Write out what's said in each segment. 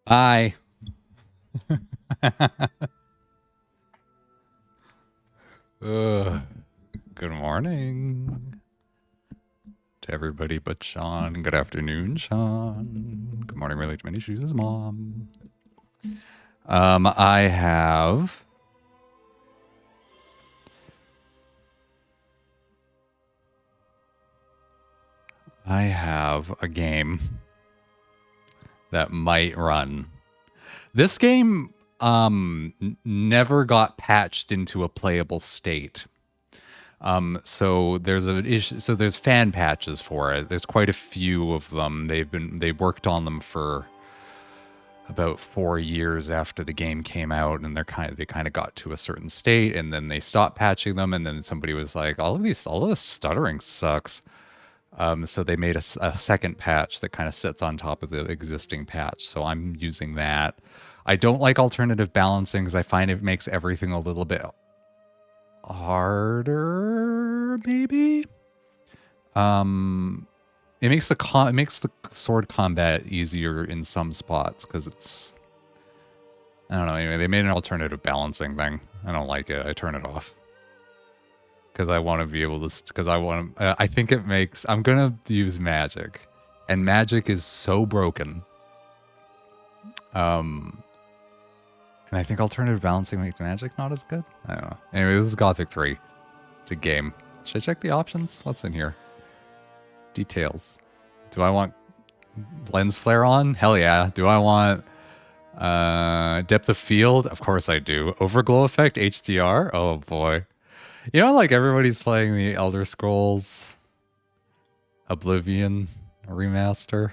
Hi. Good morning to everybody but Sean. Good afternoon, Sean. Good morning, really to many shoes' mom. I have a game that might run. This game never got patched into a playable state. So there's an issue. So there's fan patches for it. There's quite a few of them. They worked on them for about 4 years after the game came out, and they kind of got to a certain state, and then they stopped patching them, and then somebody was like, all of this stuttering sucks. So they made a second patch that kind of sits on top of the existing patch. So I'm using that. I don't like alternative balancing because I find it makes everything a little bit harder, maybe. It makes the sword combat easier in some spots because it's, I don't know. Anyway, they made an alternative balancing thing. I don't like it. I turn it off because I want to be able to. Because I want to. I think it makes. I'm gonna use magic, and magic is so broken. And I think alternative balancing makes magic not as good. I don't know. Anyway, this is Gothic 3. It's a game. Should I check the options? What's in here? Details. Do I want lens flare on? Hell yeah. Do I want depth of field? Of course I do. Overglow effect? HDR? Oh boy. You know, like everybody's playing the Elder Scrolls Oblivion remaster.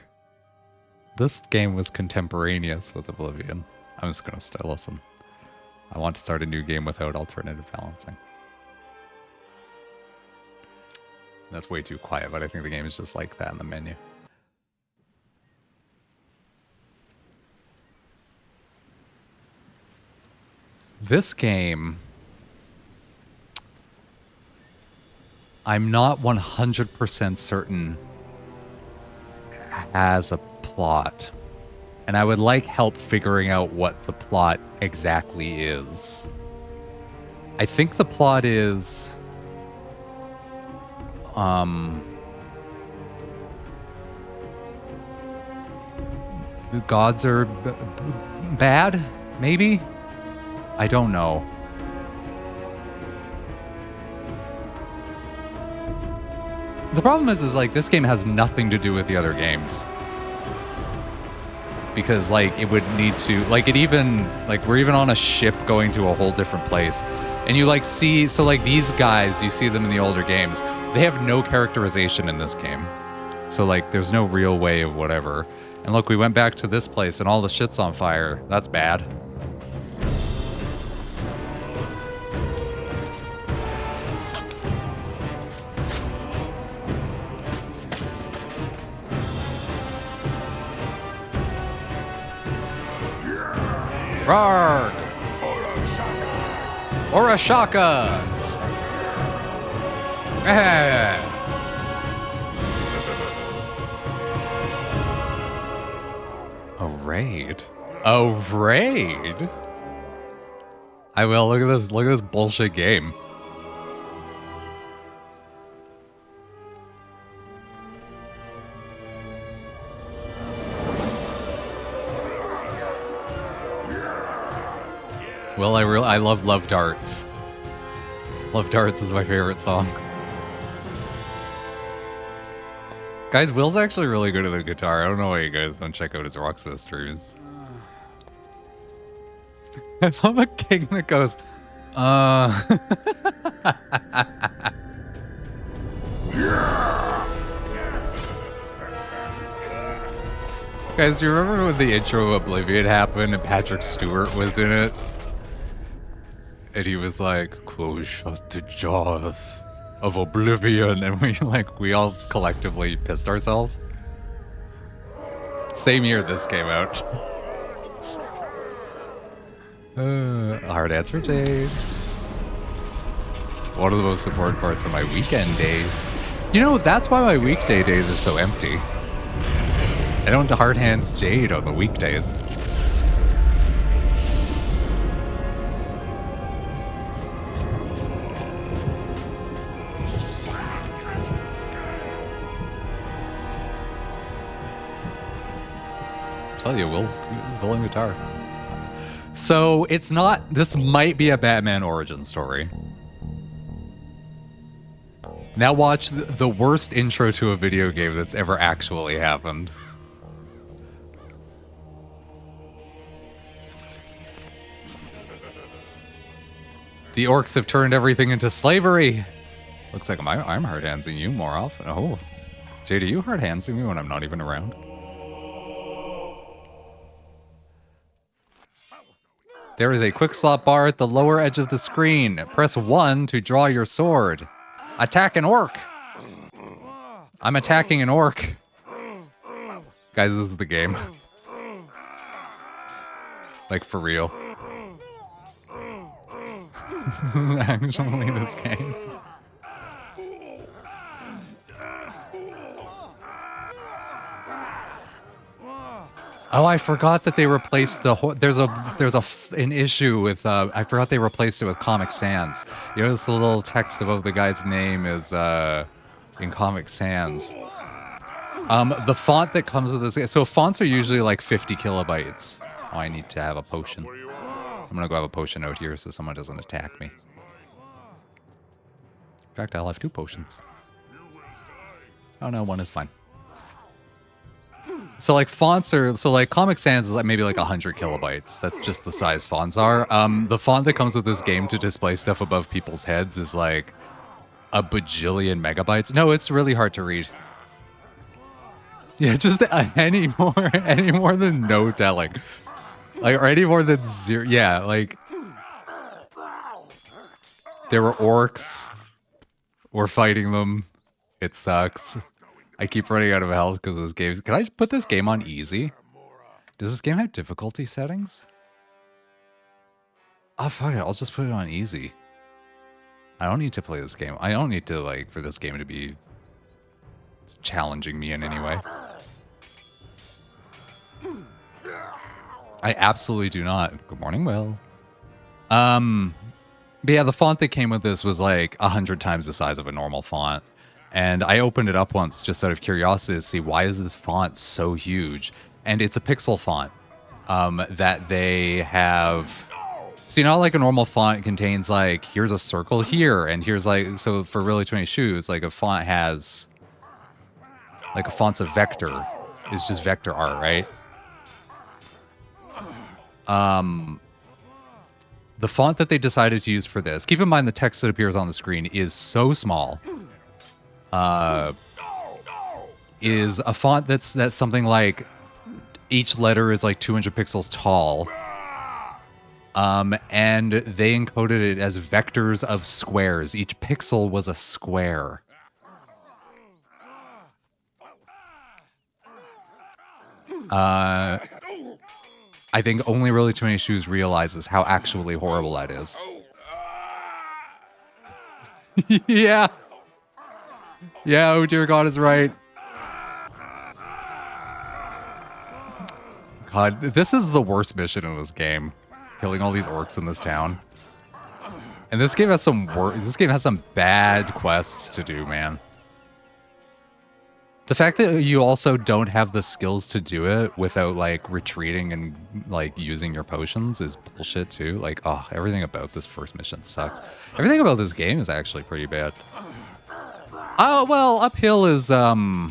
This game was contemporaneous with Oblivion. I'm just gonna still listen. I want to start a new game without alternative balancing. That's way too quiet, but I think the game is just like that in the menu. This game, I'm not 100% certain has a plot. And I would like help figuring out what the plot exactly is. I think the plot is the gods are bad, maybe? I don't know. The problem is like this game has nothing to do with the other games. Because like it would need to, like it even, like we're even on a ship going to a whole different place. And you like see, so like these guys, you see them in the older games, they have no characterization in this game. So like there's no real way of whatever. And look, we went back to this place and all the shit's on fire. That's bad. Rarg! Orashaka! A raid? A raid? I will. Look at this bullshit game. Well, I love Darts. Love Darts is my favorite song. Guys, Will's actually really good at the guitar. I don't know why you guys don't check out his Rocksmith streams. I love a king that goes, Guys, do you remember when the intro of Oblivion happened and Patrick Stewart was in it? And he was like, close shut the jaws of Oblivion. And we all collectively pissed ourselves. Same year this came out. Hard answer, Jade. One of the most important parts of my weekend days. You know, that's why my weekday days are so empty. I don't hard hands Jade on the weekdays. tell you, Will's pulling guitar. So it's not, this might be a Batman origin story. Now watch the worst intro to a video game that's ever actually happened. The orcs have turned everything into slavery. Looks like I'm hard-handsing you more often. Oh, JD, you hard-handsing me when I'm not even around? There is a quick slot bar at the lower edge of the screen. Press 1 to draw your sword. Attack an orc. I'm attacking an orc. Guys, this is the game. Like, for real. Actually, this game. Oh, I forgot that they replaced the there's an issue with I forgot they replaced it with Comic Sans. You notice the little text above the guy's name is in Comic Sans. The font that comes with this, so fonts are usually like 50 kilobytes. Oh, I need to have a potion. I'm gonna go have a potion out here so someone doesn't attack me. In fact, I'll have 2 potions. Oh no, 1 is fine. So like fonts are, so like Comic Sans is like maybe like 100 kilobytes. That's just the size fonts are. The font that comes with this game to display stuff above people's heads is like a bajillion megabytes. No, it's really hard to read. Yeah, just any more than no telling. Like, or any more than 0. Yeah, like there were orcs. We're fighting them. It sucks. I keep running out of health because this game. Can I put this game on easy? Does this game have difficulty settings? Oh, fuck it. I'll just put it on easy. I don't need to play this game. I don't need to, like, for this game to be challenging me in any way. I absolutely do not. Good morning, Will. But yeah, the font that came with this was like 100 times the size of a normal font. And I opened it up once just out of curiosity to see why is this font so huge? And it's a pixel font that they have. So you know, like a normal font contains like, here's a circle here, and here's like, so for Really 20 Shoes, like a font has, like a font's a vector. It's just vector art, right? The font that they decided to use for this, keep in mind the text that appears on the screen is so small. Is a font that's something like each letter is like 200 pixels tall. And they encoded it as vectors of squares. Each pixel was a square. I think only Really Too Many Shoes realizes how actually horrible that is. Yeah. Yeah, oh dear God is right. God, this is the worst mission in this game. Killing all these orcs in this town. And this game has some bad quests to do, man. The fact that you also don't have the skills to do it without, like, retreating and, like, using your potions is bullshit, too. Like, oh, everything about this first mission sucks. Everything about this game is actually pretty bad. Oh, well, uphill is, So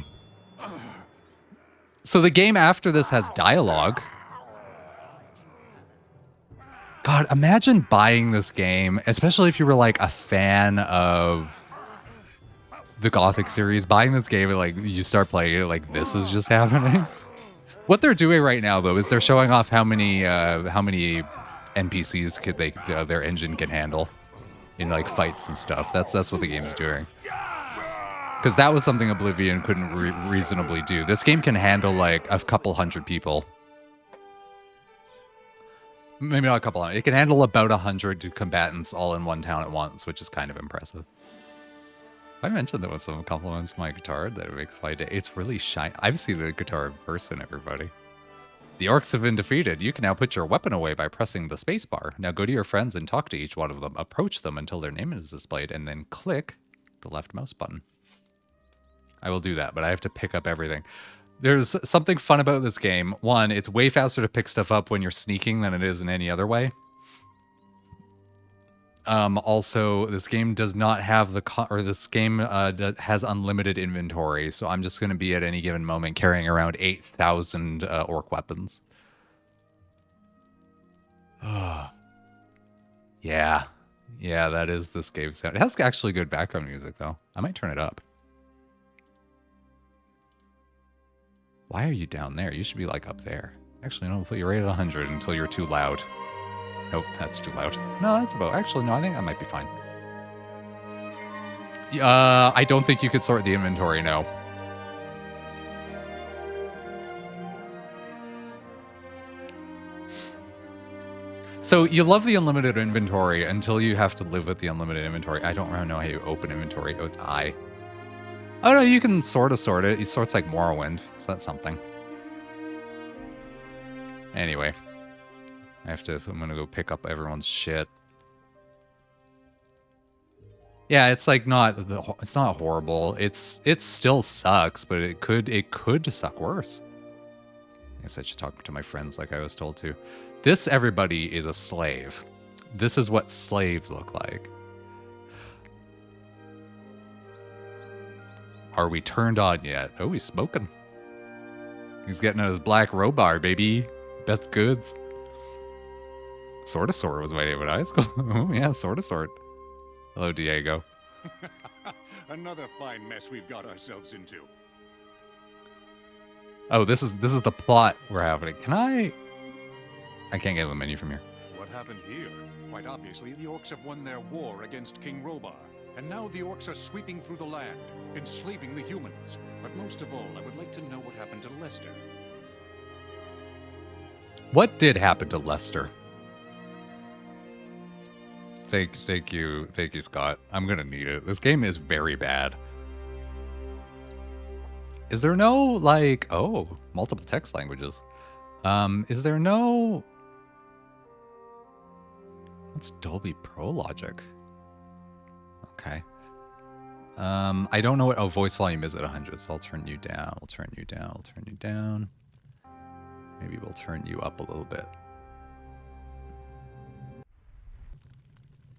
the game after this has dialogue. God, imagine buying this game, especially if you were, like, a fan of the Gothic series, buying this game and like you start playing it like this is just happening. What they're doing right now though is they're showing off how many NPCs could their engine can handle in like fights and stuff. That's what the game's doing. Because that was something Oblivion couldn't reasonably do. This game can handle like a couple hundred people. Maybe not a couple hundred. It can handle about 100 combatants all in one town at once, which is kind of impressive. I mentioned that with some compliments for my guitar that it makes my day. It's really shiny. I've seen the guitar in person, everybody. The orcs have been defeated. You can now put your weapon away by pressing the spacebar. Now go to your friends and talk to each one of them. Approach them until their name is displayed, and then click the left mouse button. I will do that, but I have to pick up everything. There's something fun about this game. One, it's way faster to pick stuff up when you're sneaking than it is in any other way. Also, this game does not have this game has unlimited inventory, so I'm just going to be at any given moment carrying around 8,000 orc weapons. Yeah. Yeah, that is this game's sound. It has actually good background music, though. I might turn it up. Why are you down there? You should be, like, up there. Actually, no, we'll put you right at 100 until you're too loud. Nope, that's too loud. No, that's about... Actually, no, I think that might be fine. I don't think you could sort the inventory, no. So you love the unlimited inventory until you have to live with the unlimited inventory. I don't really know how you open inventory. Oh, it's I. Oh, no, you can sort it. It sorts like Morrowind, so that's something. Anyway. I'm gonna go pick up everyone's shit. Yeah, it's like it's not horrible. It still sucks, but it could suck worse. I guess I should talk to my friends like I was told to. This, everybody, is a slave. This is what slaves look like. Are we turned on yet? Oh, he's smoking. He's getting his black robar, baby. Best goods. Sorta was my name in high school. Oh, yeah, Sorta. Hello, Diego. Another fine mess we've got ourselves into. Oh, this is the plot we're having. Can I can't get the menu from here. What happened here? Quite obviously, the orcs have won their war against King Robar. And now the orcs are sweeping through the land, enslaving the humans. But most of all, I would like to know what happened to Lester. What did happen to Lester? Thank you, Scott. I'm gonna need it. This game is very bad. Is there no, like, multiple text languages? Is there no... What's Dolby Pro Logic? Okay. I don't know what... Oh, voice volume is at 100, so I'll turn you down. We'll turn you down. We'll turn you down. Maybe we'll turn you up a little bit.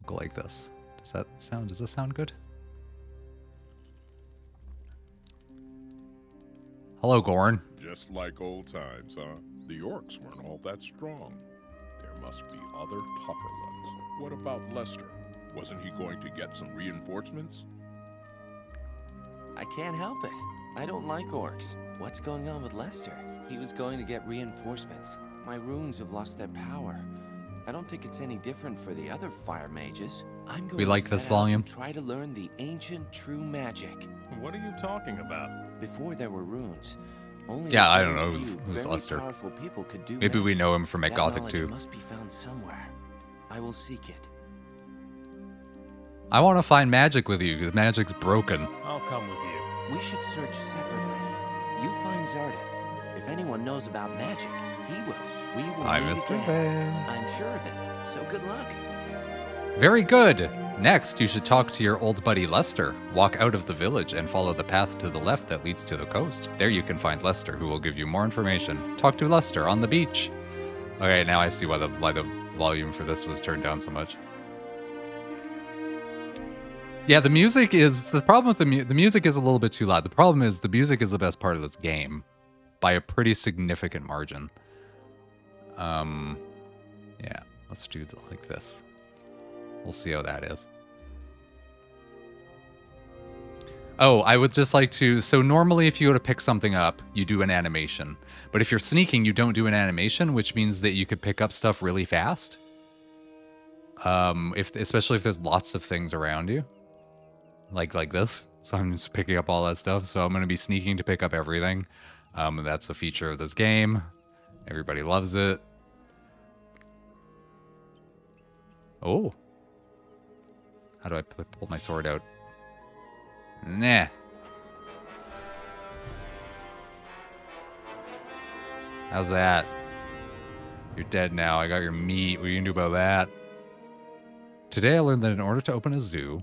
Go like this. Does this sound good? Hello, Gorn. Just like old times, huh? The orcs weren't all that strong. There must be other tougher ones. What about Lester? Wasn't he going to get some reinforcements? I can't help it. I don't like orcs. What's going on with Lester? He was going to get reinforcements. My runes have lost their power. I don't think it's any different for the other fire mages. I'm going like to this set out volume. and try to learn the ancient true magic. What are you talking about? Before there were runes, only Yeah, a I don't very know few who's very Lester. powerful people could do Maybe we magic. know him from That Gothic knowledge too. must be found somewhere. I will seek it. I want to find magic with you because magic's broken. I'll come with you. We should search separately. You find Zardis. If anyone knows about magic, he will. We will Hi, meet Mr. again. Bear. I'm sure of it. So good luck. Very good. Next, you should talk to your old buddy Lester. Walk out of the village and follow the path to the left that leads to the coast. There you can find Lester, who will give you more information. Talk to Lester on the beach. Okay, now I see why the volume for this was turned down so much. Yeah, the music is... The problem with the music is a little bit too loud. The problem is the music is the best part of this game by a pretty significant margin. Yeah, let's do it like this. We'll see how that is. Oh, I would just like to... So normally if you go to pick something up, you do an animation. But if you're sneaking, you don't do an animation, which means that you could pick up stuff really fast. Especially if there's lots of things around you. Like this. So I'm just picking up all that stuff. So I'm going to be sneaking to pick up everything. That's a feature of this game. Everybody loves it. Oh. How do I pull my sword out? Nah. How's that? You're dead now. I got your meat. What are you gonna do about that? Today I learned that in order to open a zoo,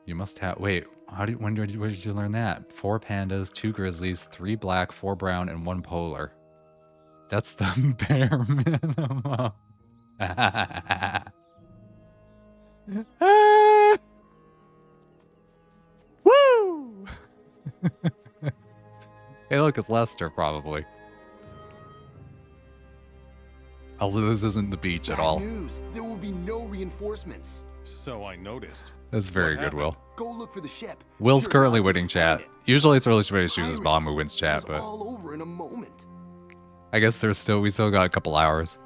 you must have... Wait, When did where did you learn that? 4 pandas, 2 grizzlies, 3 black, 4 brown, and 1 polar. That's the bare minimum. Woo! Hey, look, it's Lester, probably. Also, this isn't the beach at all. Bad news. There will be no reinforcements. So I noticed. That's very good, happened? Will. Go look for the ship. Will's You're currently not gonna winning chat. find it. Usually it's really somebody who chooses bomb who Pirates. wins chat, It was but all over in a moment. I guess we still got a couple hours.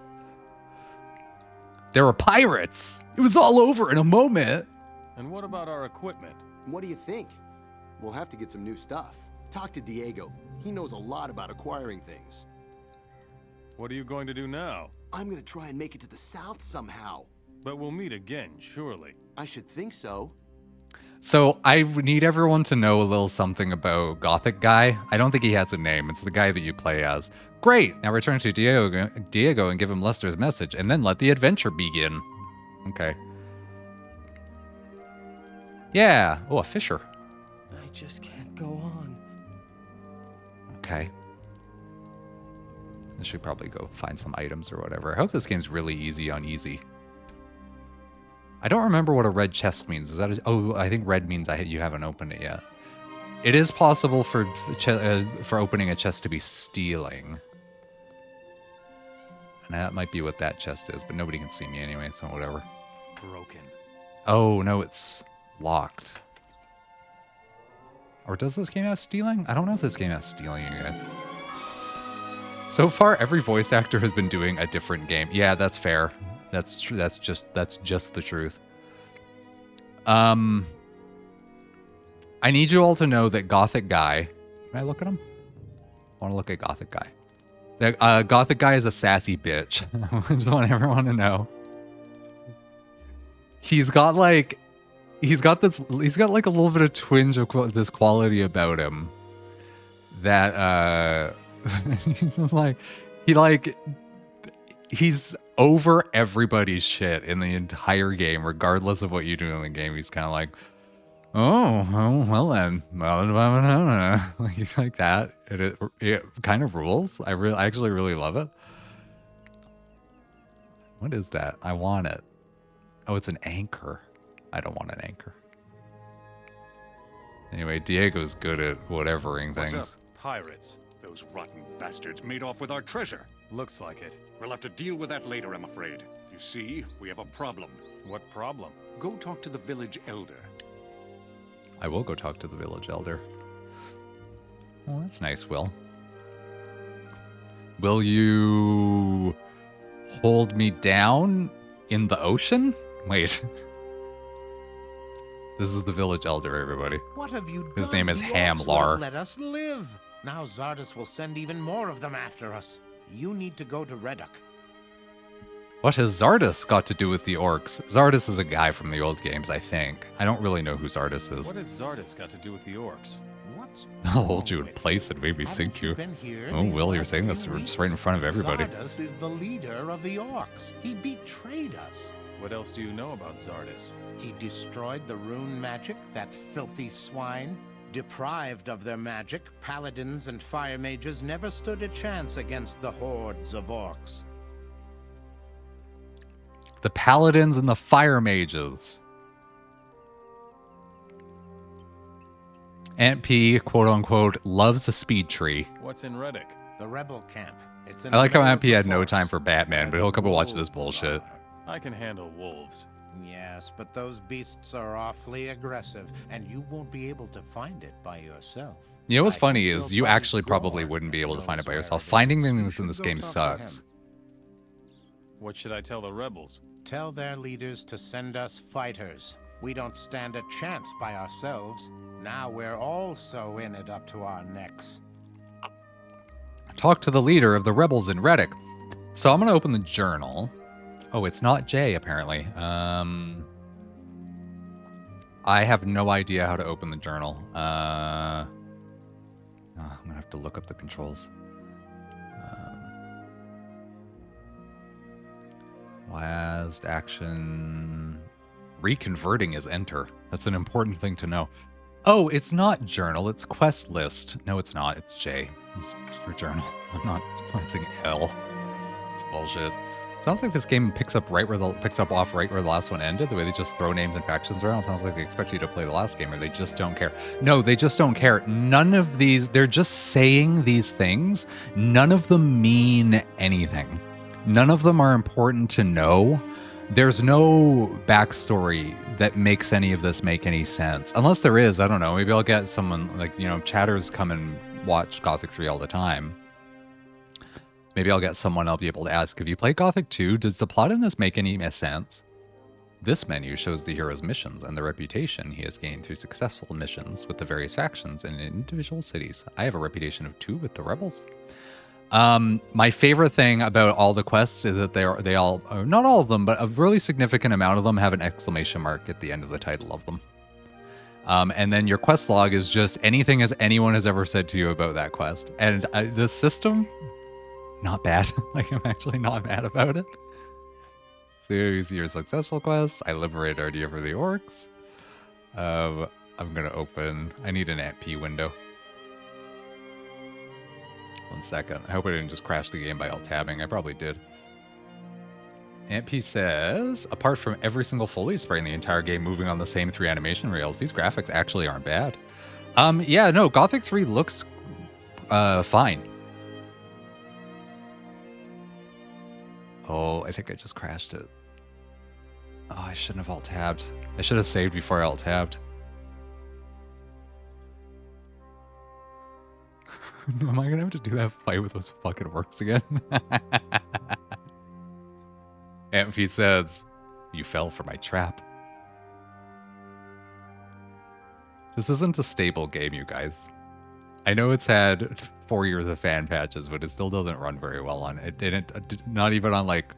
There were pirates! It was all over in a moment! And what about our equipment? What do you think? We'll have to get some new stuff. Talk to Diego. He knows a lot about acquiring things. What are you going to do now? I'm gonna try and make it to the south somehow. But we'll meet again, surely. I should think so. So I need everyone to know a little something about Gothic Guy. I don't think he has a name. It's the guy that you play as. Great! Now return to Diego and give him Lester's message, and then let the adventure begin. Okay. Yeah. Oh, a fisher. I just can't go on. Okay. I should probably go find some items or whatever. I hope this game's really easy on easy. I don't remember what a red chest means. Is that oh, I think red means you haven't opened it yet. It is possible for opening a chest to be stealing. And that might be what that chest is, but nobody can see me anyway, so whatever. Broken. Oh, no, it's locked. Or does this game have stealing? I don't know if this game has stealing, you guys. So far, every voice actor has been doing a different game. Yeah, that's fair. That's true. That's just the truth. I need you all to know that Gothic Guy. Can I look at him? I want to look at Gothic Guy. That Gothic Guy is a sassy bitch. I just want everyone to know. He's got like a little bit of twinge of this quality about him. That he's just he's over everybody's shit in the entire game, regardless of what you do in the game. He's kind of like, oh, well then, like he's like that. It kind of rules. I actually really love it. What is that? I want it. Oh, it's an anchor. I don't want an anchor. Anyway, Diego's good at whatevering What's things. up? Pirates. Those rotten bastards made off with our treasure. Looks like it. We'll have to deal with that later, I'm afraid. You see, we have a problem. What problem? Go talk to the village elder. I will go talk to the village elder. Well, that's nice, Will. Will you hold me down in the ocean? Wait. This is the village elder, everybody. What have you done? His name is The Ham orcs Lar. won't let us live. Now Zardes will send even more of them after us. You need to go to Reddock. What has Zardes got to do with the orcs? Zardes is a guy from the old games, I think. I don't really know who Zardes is. What has Zardes got to do with the orcs? What's I'll hold you in wrong with place and maybe Haven't sink you. been here Oh, these Will, you're last saying few this weeks? right in front of everybody. Zardes is the leader of the orcs. He betrayed us. What else do you know about Zardes? He destroyed the rune magic, that filthy swine. Deprived of their magic, paladins and fire mages never stood a chance against the hordes of orcs. The paladins and the fire mages. Aunt P, quote unquote, loves a speed tree. What's in Reddock? The rebel camp. It's in I like the how middle Aunt of P the had no time forest. for Batman, but he'll come and watch this bullshit. I can handle wolves. Yes, but those beasts are awfully aggressive, and you won't be able to find it by yourself. You know what's I funny think is you'll you find actually probably Gorn wouldn't be able to find it by knows yourself. where it Finding is. things You in this should go game talk to sucks. him. What should I tell the rebels? Tell their leaders to send us fighters. We don't stand a chance by ourselves. Now we're also in it up to our necks. Talk to the leader of the rebels in Reddock. So I'm going to open the journal. Oh, it's not Jay, apparently. I have no idea how to open the journal. I'm going to have to look up the controls. Last action. Reconverting is enter. That's an important thing to know. Oh, it's not journal, it's quest list. No, it's not. It's J. It's your journal. I'm not pronouncing L. It's bullshit. Sounds like this game picks up off right where the last one ended. The way they just throw names and factions around. Sounds like they expect you to play the last game, or they just don't care. No, they just don't care. None of these. They're just saying these things. None of them mean anything. None of them are important to know. There's no backstory that makes any of this make any sense. Unless there is, I don't know. Maybe I'll get someone like, chatters come and watch Gothic 3 all the time. Maybe I'll get someone I'll be able to ask, have you played Gothic 2? Does the plot in this make any sense? This menu shows the hero's missions and the reputation he has gained through successful missions with the various factions in individual cities. I have a reputation of 2 with the rebels. My favorite thing about all the quests is that they all, not all of them, but a really significant amount of them have an exclamation mark at the end of the title of them. And then your quest log is just anything as anyone has ever said to you about that quest. And the system, not bad. Like, I'm actually not mad about it. So you see your successful quests. I liberated Ardia for the orcs. I'm gonna open, I need an AMP window. 1 second. I hope I didn't just crash the game by alt-tabbing. I probably did. AMP says, apart from every single foliage spray in the entire game moving on the same 3 animation rails, these graphics actually aren't bad. Yeah, no, Gothic 3 looks fine. Oh, I think I just crashed it. Oh, I shouldn't have alt-tabbed. I should have saved before I alt-tabbed. Am I gonna have to do that fight with those fucking orcs again? Amphi says, you fell for my trap. This isn't a stable game, you guys. I know it's had 4 years of fan patches, but it still doesn't run very well on it. Not even on like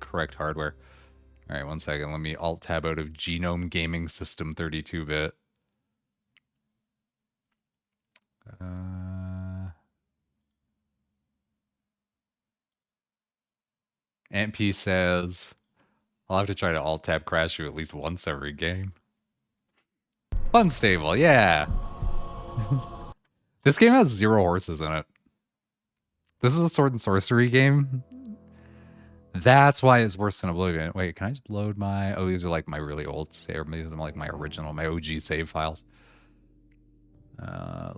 correct hardware. All right, 1 second. Let me alt tab out of Genome Gaming System 32-bit. AmpP says, I'll have to try to alt-tab crash you at least once every game. Unstable, yeah. This game has 0 horses in it. This is a sword and sorcery game. That's why it's worse than Oblivion. Wait, can I just load my... Oh, these are like my really old save, or maybe these are like my original, my OG save files.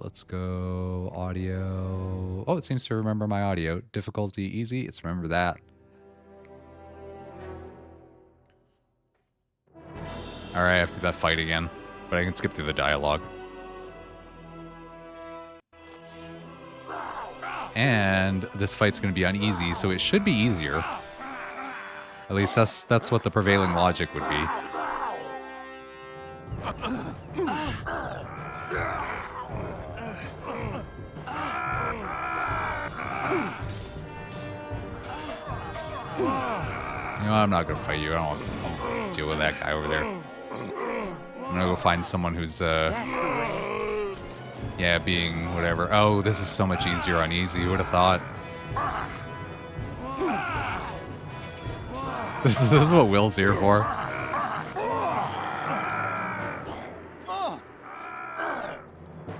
Let's go audio. Oh, it seems to remember my audio. Difficulty easy. It's remember that. All right, I have to do that fight again, but I can skip through the dialogue. And this fight's going to be on easy, so it should be easier. At least that's what the prevailing logic would be. You know, I'm not gonna fight you. I don't want to deal with that guy over there. I'm gonna go find someone who's yeah, being whatever. Oh, this is so much easier on easy. Who would have thought? This is what Will's here for.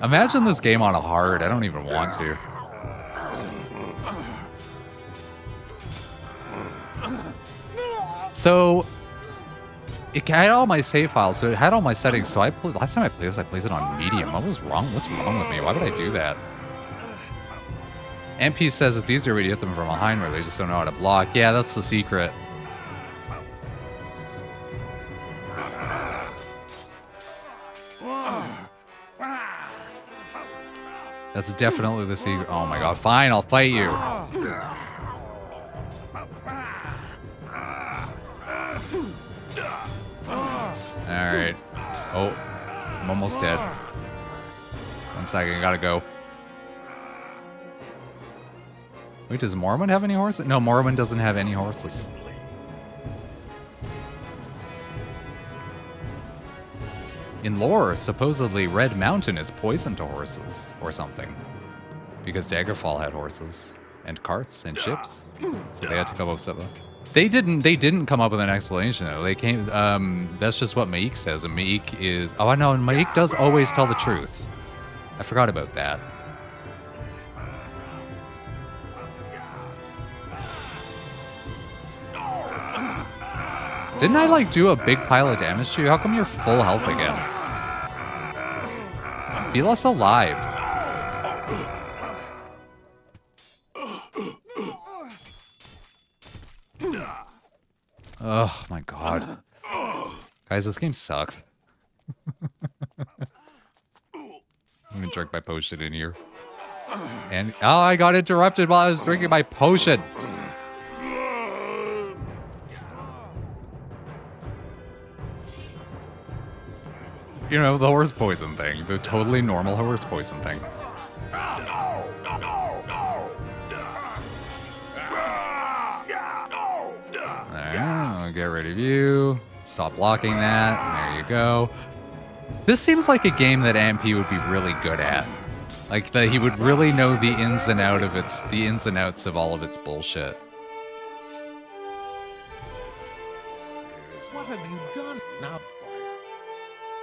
Imagine this game on a hard. I don't even want to. So it had all my save files, so it had all my settings. So last time I played this, I played it on medium. What was wrong? What's wrong with me? Why would I do that? MP says it's easier when you hit them from behind where they just don't know how to block. Yeah, that's the secret. That's definitely the secret. Oh my god, fine, I'll fight you. Alright. Oh, I'm almost dead. 1 second, I gotta go. Wait, does Morrowind have any horses? No, Morrowind doesn't have any horses. In lore, supposedly Red Mountain is poison to horses, or something. Because Daggerfall had horses, and carts, and ships. So they had to come up with something. They didn't come up with an explanation though. They came that's just what Maik says. And Maik is oh I know, and Maik does always tell the truth. I forgot about that. Didn't I like do a big pile of damage to you? How come you're full health again? Be less alive. Oh my god. Guys, this game sucks. I'm gonna drink my potion in here. And oh, I got interrupted while I was drinking my potion. You know, the horse poison thing. The totally normal horse poison thing. I'll get rid of you. Stop blocking that. There you go. This seems like a game that MP would be really good at. Like that he would really know the ins and outs of all of its bullshit. What have you done? Now,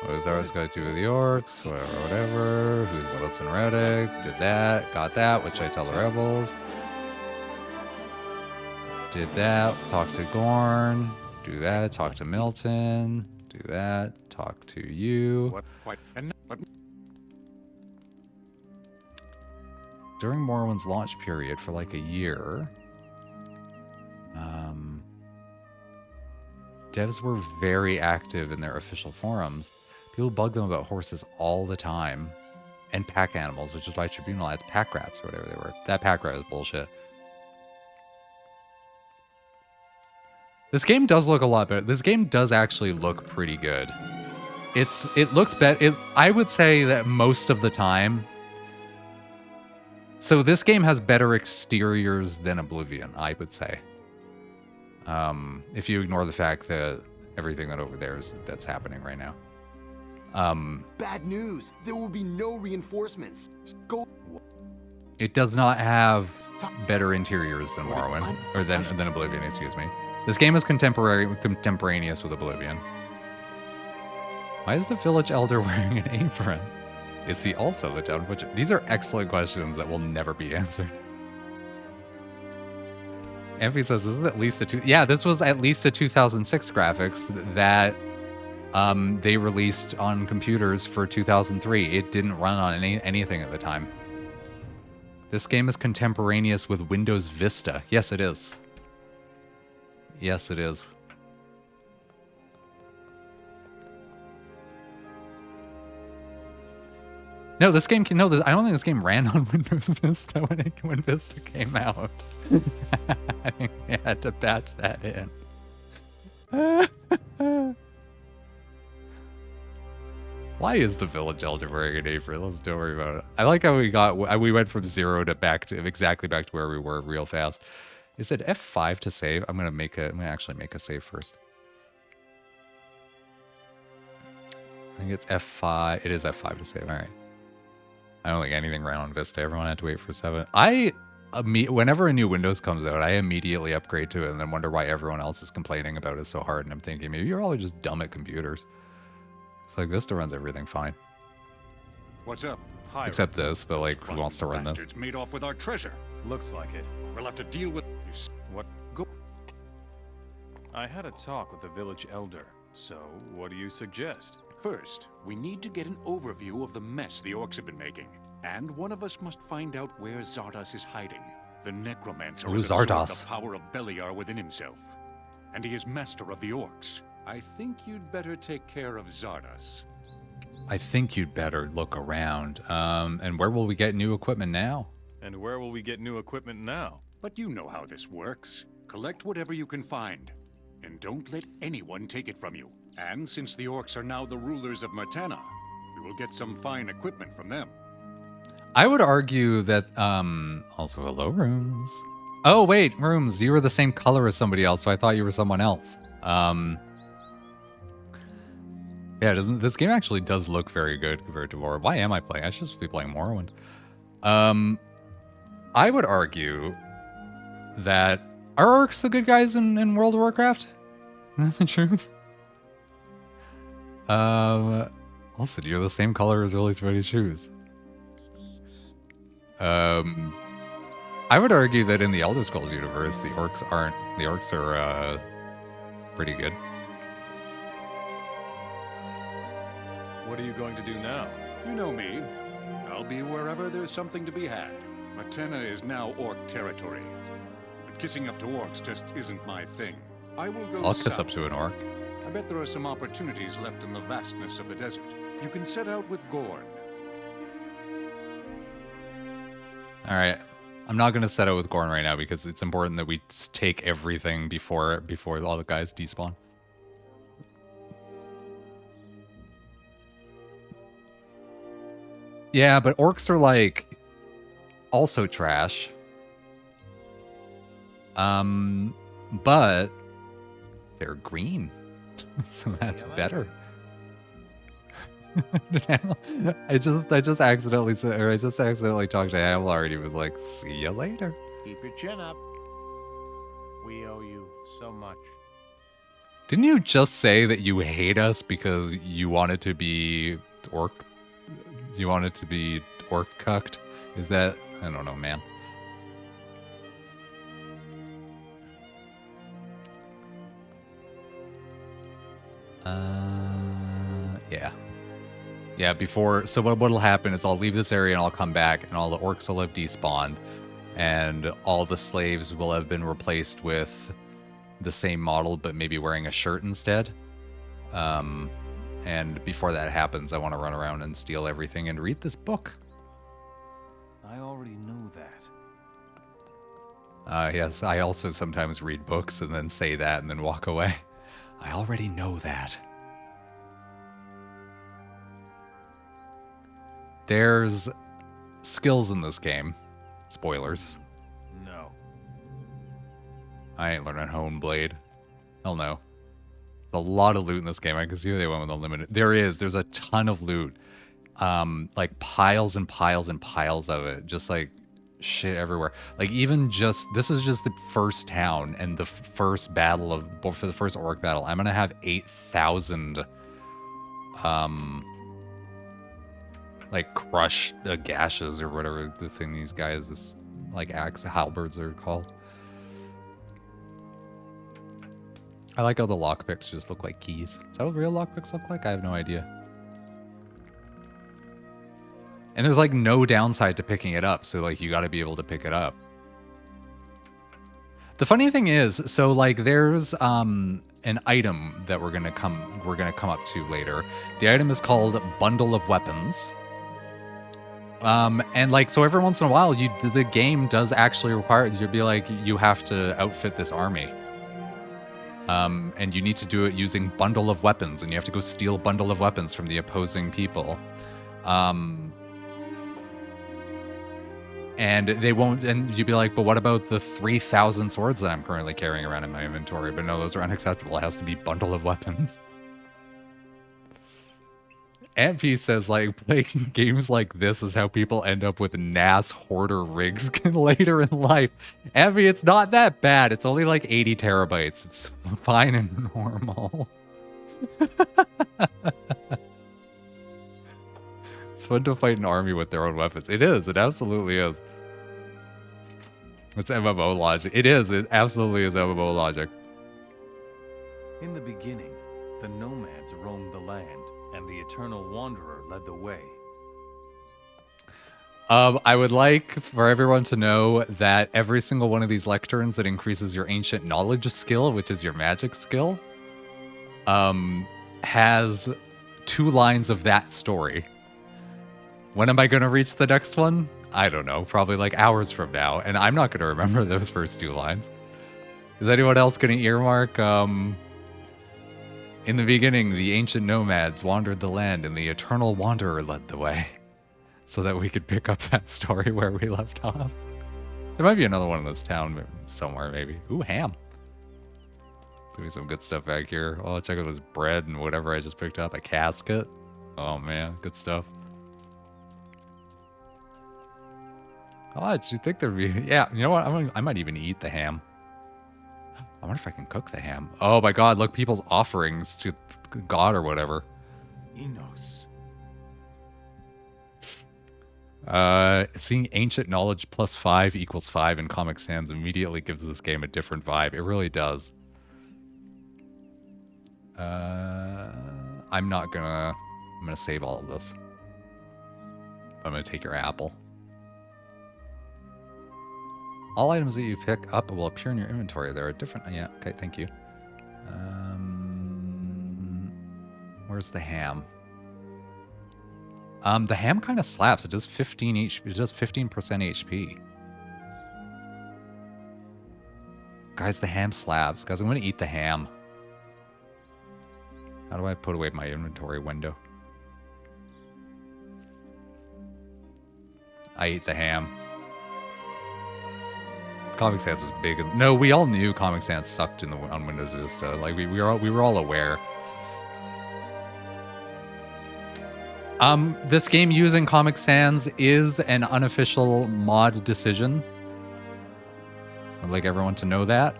What does ours got to do with the orcs? Whatever. What's in Redick? Did that. Got that. What should I tell the rebels? Did that. Talk to Gorn. Do that. Talk to Milton. Do that. Talk to you. During Morrowind's launch period for like a year, devs were very active in their official forums. People bug them about horses all the time. And pack animals, which is why Tribunal adds pack rats or whatever they were. That pack rat is bullshit. This game does look a lot better. This game does actually look pretty good. It looks better. I would say that most of the time. So this game has better exteriors than Oblivion, I would say. If you ignore the fact that everything that over there that's happening right now. Bad news. There will be no reinforcements. Go. It does not have better interiors than Morrowind, or than Oblivion, excuse me. This game is contemporaneous with Oblivion. Why is the village elder wearing an apron? Is he also the town butcher? These are excellent questions that will never be answered. Amphi says, this is at least this was at least a 2006 graphics that they released on computers for 2003. It didn't run on anything at the time. This game is contemporaneous with Windows Vista. Yes, it is. Yes, it is. No, this game can. No, I don't think this game ran on Windows Vista when Vista came out. I think they had to patch that in. Why is the village elder wearing an apron? Let's don't worry about it. I like how we went from 0 to exactly back to where we were real fast. Is it F5 to save? I'm gonna actually make a save first. I think it's F5. It is F5 to save. All right. I don't think anything ran on Vista. Everyone had to wait for 7. Whenever a new Windows comes out, I immediately upgrade to it and then wonder why everyone else is complaining about it so hard. And I'm thinking maybe you're all just dumb at computers. It's like Vista runs everything fine. What's up? Pirates. Except this, but like, who wants to run this? Bastards made off with our treasure. Looks like it. We'll have to deal with What? Go. I had a talk with the village elder. So, what do you suggest? First, we need to get an overview of the mess the orcs have been making. And one of us must find out where Zardos is hiding. The necromancer Who's has absorbed Zardos? the power of Beliar within himself. And he is master of the orcs. I think you'd better take care of Zardos. I think you'd better look around. And where will we get new equipment now? And where will we get new equipment now? But you know how this works. Collect whatever you can find. And don't let anyone take it from you. And since the orcs are now the rulers of Mertana, we will get some fine equipment from them. I would argue that, also hello, Rooms. Oh, wait, Rooms, you were the same color as somebody else, so I thought you were someone else. Yeah, this game actually does look very good compared to Morrowind. Why am I playing? I should just be playing Morrowind. I would argue that Are orcs the good guys in World of Warcraft? Is that the truth? Listen, you're the same color as Really 20 shoes. I would argue that in the Elder Scrolls universe, the orcs aren't. The orcs are pretty good. What are you going to do now? You know me. I'll be wherever there's something to be had. Matena is now orc territory. But kissing up to orcs just isn't my thing. I will go I'll kiss south. up to an orc. I bet there are some opportunities left in the vastness of the desert. You can set out with Gorn. All right. I'm not going to set out with Gorn right now because it's important that we take everything before all the guys despawn. Yeah, but orcs are like also trash. But they're green. So that's better. I just accidentally said, or I just accidentally talked to Hamill already. Was like, see you later. Keep your chin up. We owe you so much. Didn't you just say that you hate us because you wanted to be orc? You wanted to be orc cucked? Is that? I don't know, man. Yeah. Yeah, before... So what'll happen is I'll leave this area and I'll come back and all the orcs will have despawned and all the slaves will have been replaced with the same model but maybe wearing a shirt instead. And before that happens, I want to run around and steal everything and read this book. I already know that. Yes, I also sometimes read books and then say that and then walk away. I already know that. There's skills in this game. Spoilers. No. I ain't learning Hone Blade. Hell no. There's a lot of loot in this game. I can see where they went with unlimited. There's a ton of loot. Like piles and piles and piles of it. Just like shit everywhere. Like even just, this is just the first town and the first battle of, for the first orc battle, I'm gonna have 8,000 like crush gashes or whatever the thing these guys, this like axe halberds are called. I like how the lockpicks just look like keys. Is that what real lockpicks look like? I have no idea. And there's like no downside to picking it up, so like you got to be able to pick it up. The funny thing is, so like there's an item that we're gonna come up to later. The item is called Bundle of Weapons. And like so every once in a while the game does actually require you'd be like you have to outfit this army. And you need to do it using Bundle of Weapons, and you have to go steal Bundle of Weapons from the opposing people. And they won't, and you'd be like, but what about the 3,000 swords that I'm currently carrying around in my inventory? But no, those are unacceptable. It has to be Bundle of Weapons. Ampy says, like, playing games like this is how people end up with NAS hoarder rigs later in life. Ampy, it's not that bad. It's only like 80 terabytes. It's fine and normal. It's fun to fight an army with their own weapons. It is. It absolutely is. It's MMO logic. It is. It absolutely is MMO logic. In the beginning, the nomads roamed the land, and the Eternal Wanderer led the way. I would like for everyone to know that every single one of these lecterns that increases your ancient knowledge skill, which is your magic skill, has 2 lines of that story. When am I going to reach the next one? I don't know. Probably like hours from now. And I'm not going to remember those first 2 lines. Is anyone else going to earmark? In the beginning, the ancient nomads wandered the land and the Eternal Wanderer led the way. So that we could pick up that story where we left off. There might be another one in this town somewhere, maybe. Ooh, ham. Doing some good stuff back here. Oh, check out this bread and whatever I just picked up. A casket. Oh, man. Good stuff. Oh, did you think there'd be... Yeah, you know what? I might even eat the ham. I wonder if I can cook the ham. Oh my god, look, people's offerings to God or whatever. Enos. Seeing ancient knowledge plus 5 equals 5 in Comic Sans immediately gives this game a different vibe. It really does. I'm gonna save all of this. I'm gonna take your apple. All items that you pick up will appear in your inventory. There are different... Yeah, okay, thank you. Where's the ham? The ham kind of slaps. It does 15 HP. It does 15% HP. Guys, the ham slaps. Guys, I'm gonna eat the ham. How do I put away my inventory window? I ate the ham. Comic Sans was big. No, we all knew Comic Sans sucked on Windows Vista. Like we were all aware. This game using Comic Sans is an unofficial mod decision. I'd like everyone to know that.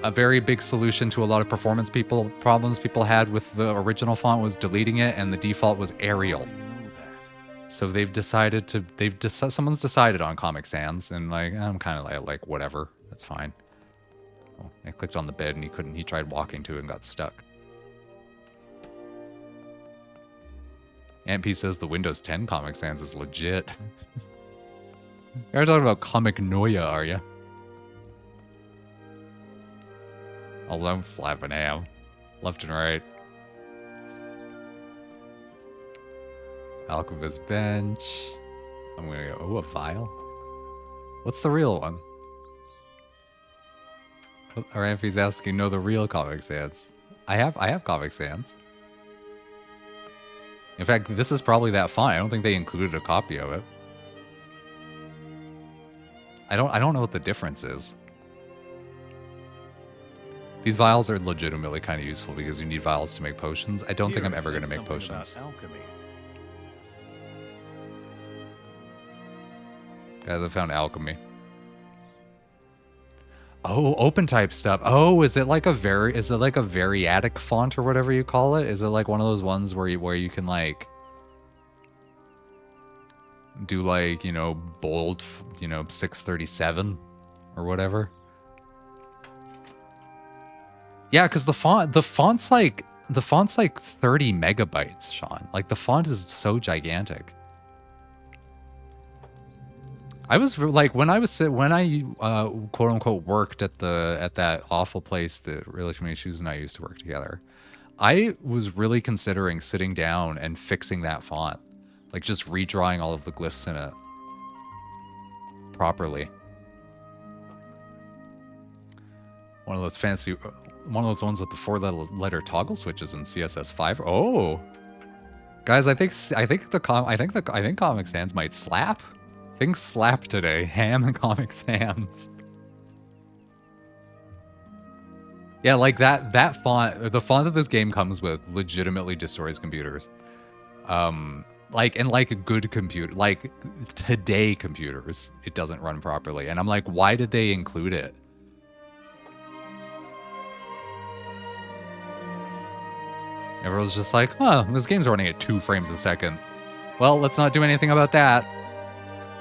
A very big solution to a lot of performance problems people had with the original font was deleting it, and the default was Arial. So they've decided to, someone's decided on Comic Sans, and like, I'm kind of like, whatever, that's fine. Oh, I clicked on the bed and he tried walking to it and got stuck. Aunt P says the Windows 10 Comic Sans is legit. You're talking about Comic Noia, are you? Although I'm slapping ham. Left and right. Alchemist bench. I'm gonna go, a vial? What's the real one? Alright, he's asking, no, the real Comic Sans. I have Comic Sans. In fact, this is probably that font. I don't think they included a copy of it. I don't know what the difference is. These vials are legitimately kind of useful because you need vials to make potions. I don't think I'm ever going to make potions. Guys, I found alchemy. Oh, open type stuff. Oh, is it like a variatic font or whatever you call it? Is it like one of those ones where you can like do like, you know, bold, you know, 637 or whatever? Yeah, because the font's like 30 megabytes, Sean. Like the font is so gigantic. I was like, when I quote unquote worked at that awful place that Really Too Many Shoes and I used to work together, I was really considering sitting down and fixing that font, like just redrawing all of the glyphs in it properly. One of those ones with the 4-letter toggle switches in CSS5. Oh, guys, I think Comic Sans might slap. Things slap today. Ham and Comic Sans. Yeah, like that font, the font that this game comes with legitimately destroys computers. Like a good computer, like today computers, it doesn't run properly. And I'm like, why did they include it? Everyone's just like, huh, this game's running at 2 frames a second. Well, let's not do anything about that.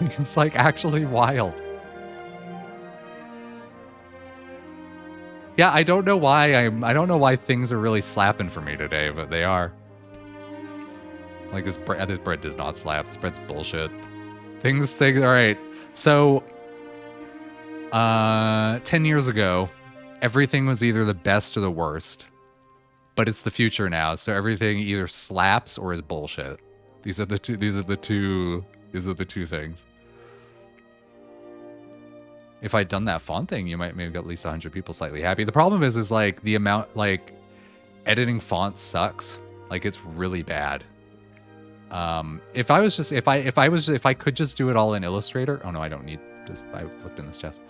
It's like actually wild. Yeah, I don't know why things are really slapping for me today, but they are. Like this bread does not slap. This bread's bullshit. Things all right. So 10 years ago, everything was either the best or the worst. But it's the future now, so everything either slaps or is bullshit. These are the two things. If I'd done that font thing, you might maybe get at least 100 people slightly happy. The problem is like the amount, like editing fonts sucks. Like it's really bad. If I could just do it all in Illustrator. Oh no, I don't need this. I looked in this chest.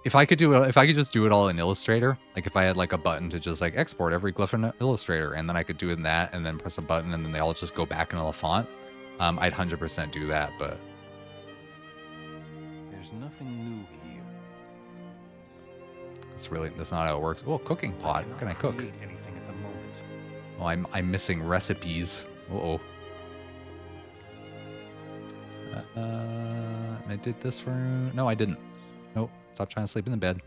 if I could just do it all in Illustrator, like if I had like a button to just like export every glyph in Illustrator, and then I could do it in that, and then press a button, and then they all just go back into the font, I'd 100% do that. But There's nothing new here. that's not how it works. Oh, cooking pot. What can I cook? Create anything at the moment. Oh, I'm missing recipes. Uh-oh. I did this for... No, I didn't. Nope. Stop trying to sleep in the bed.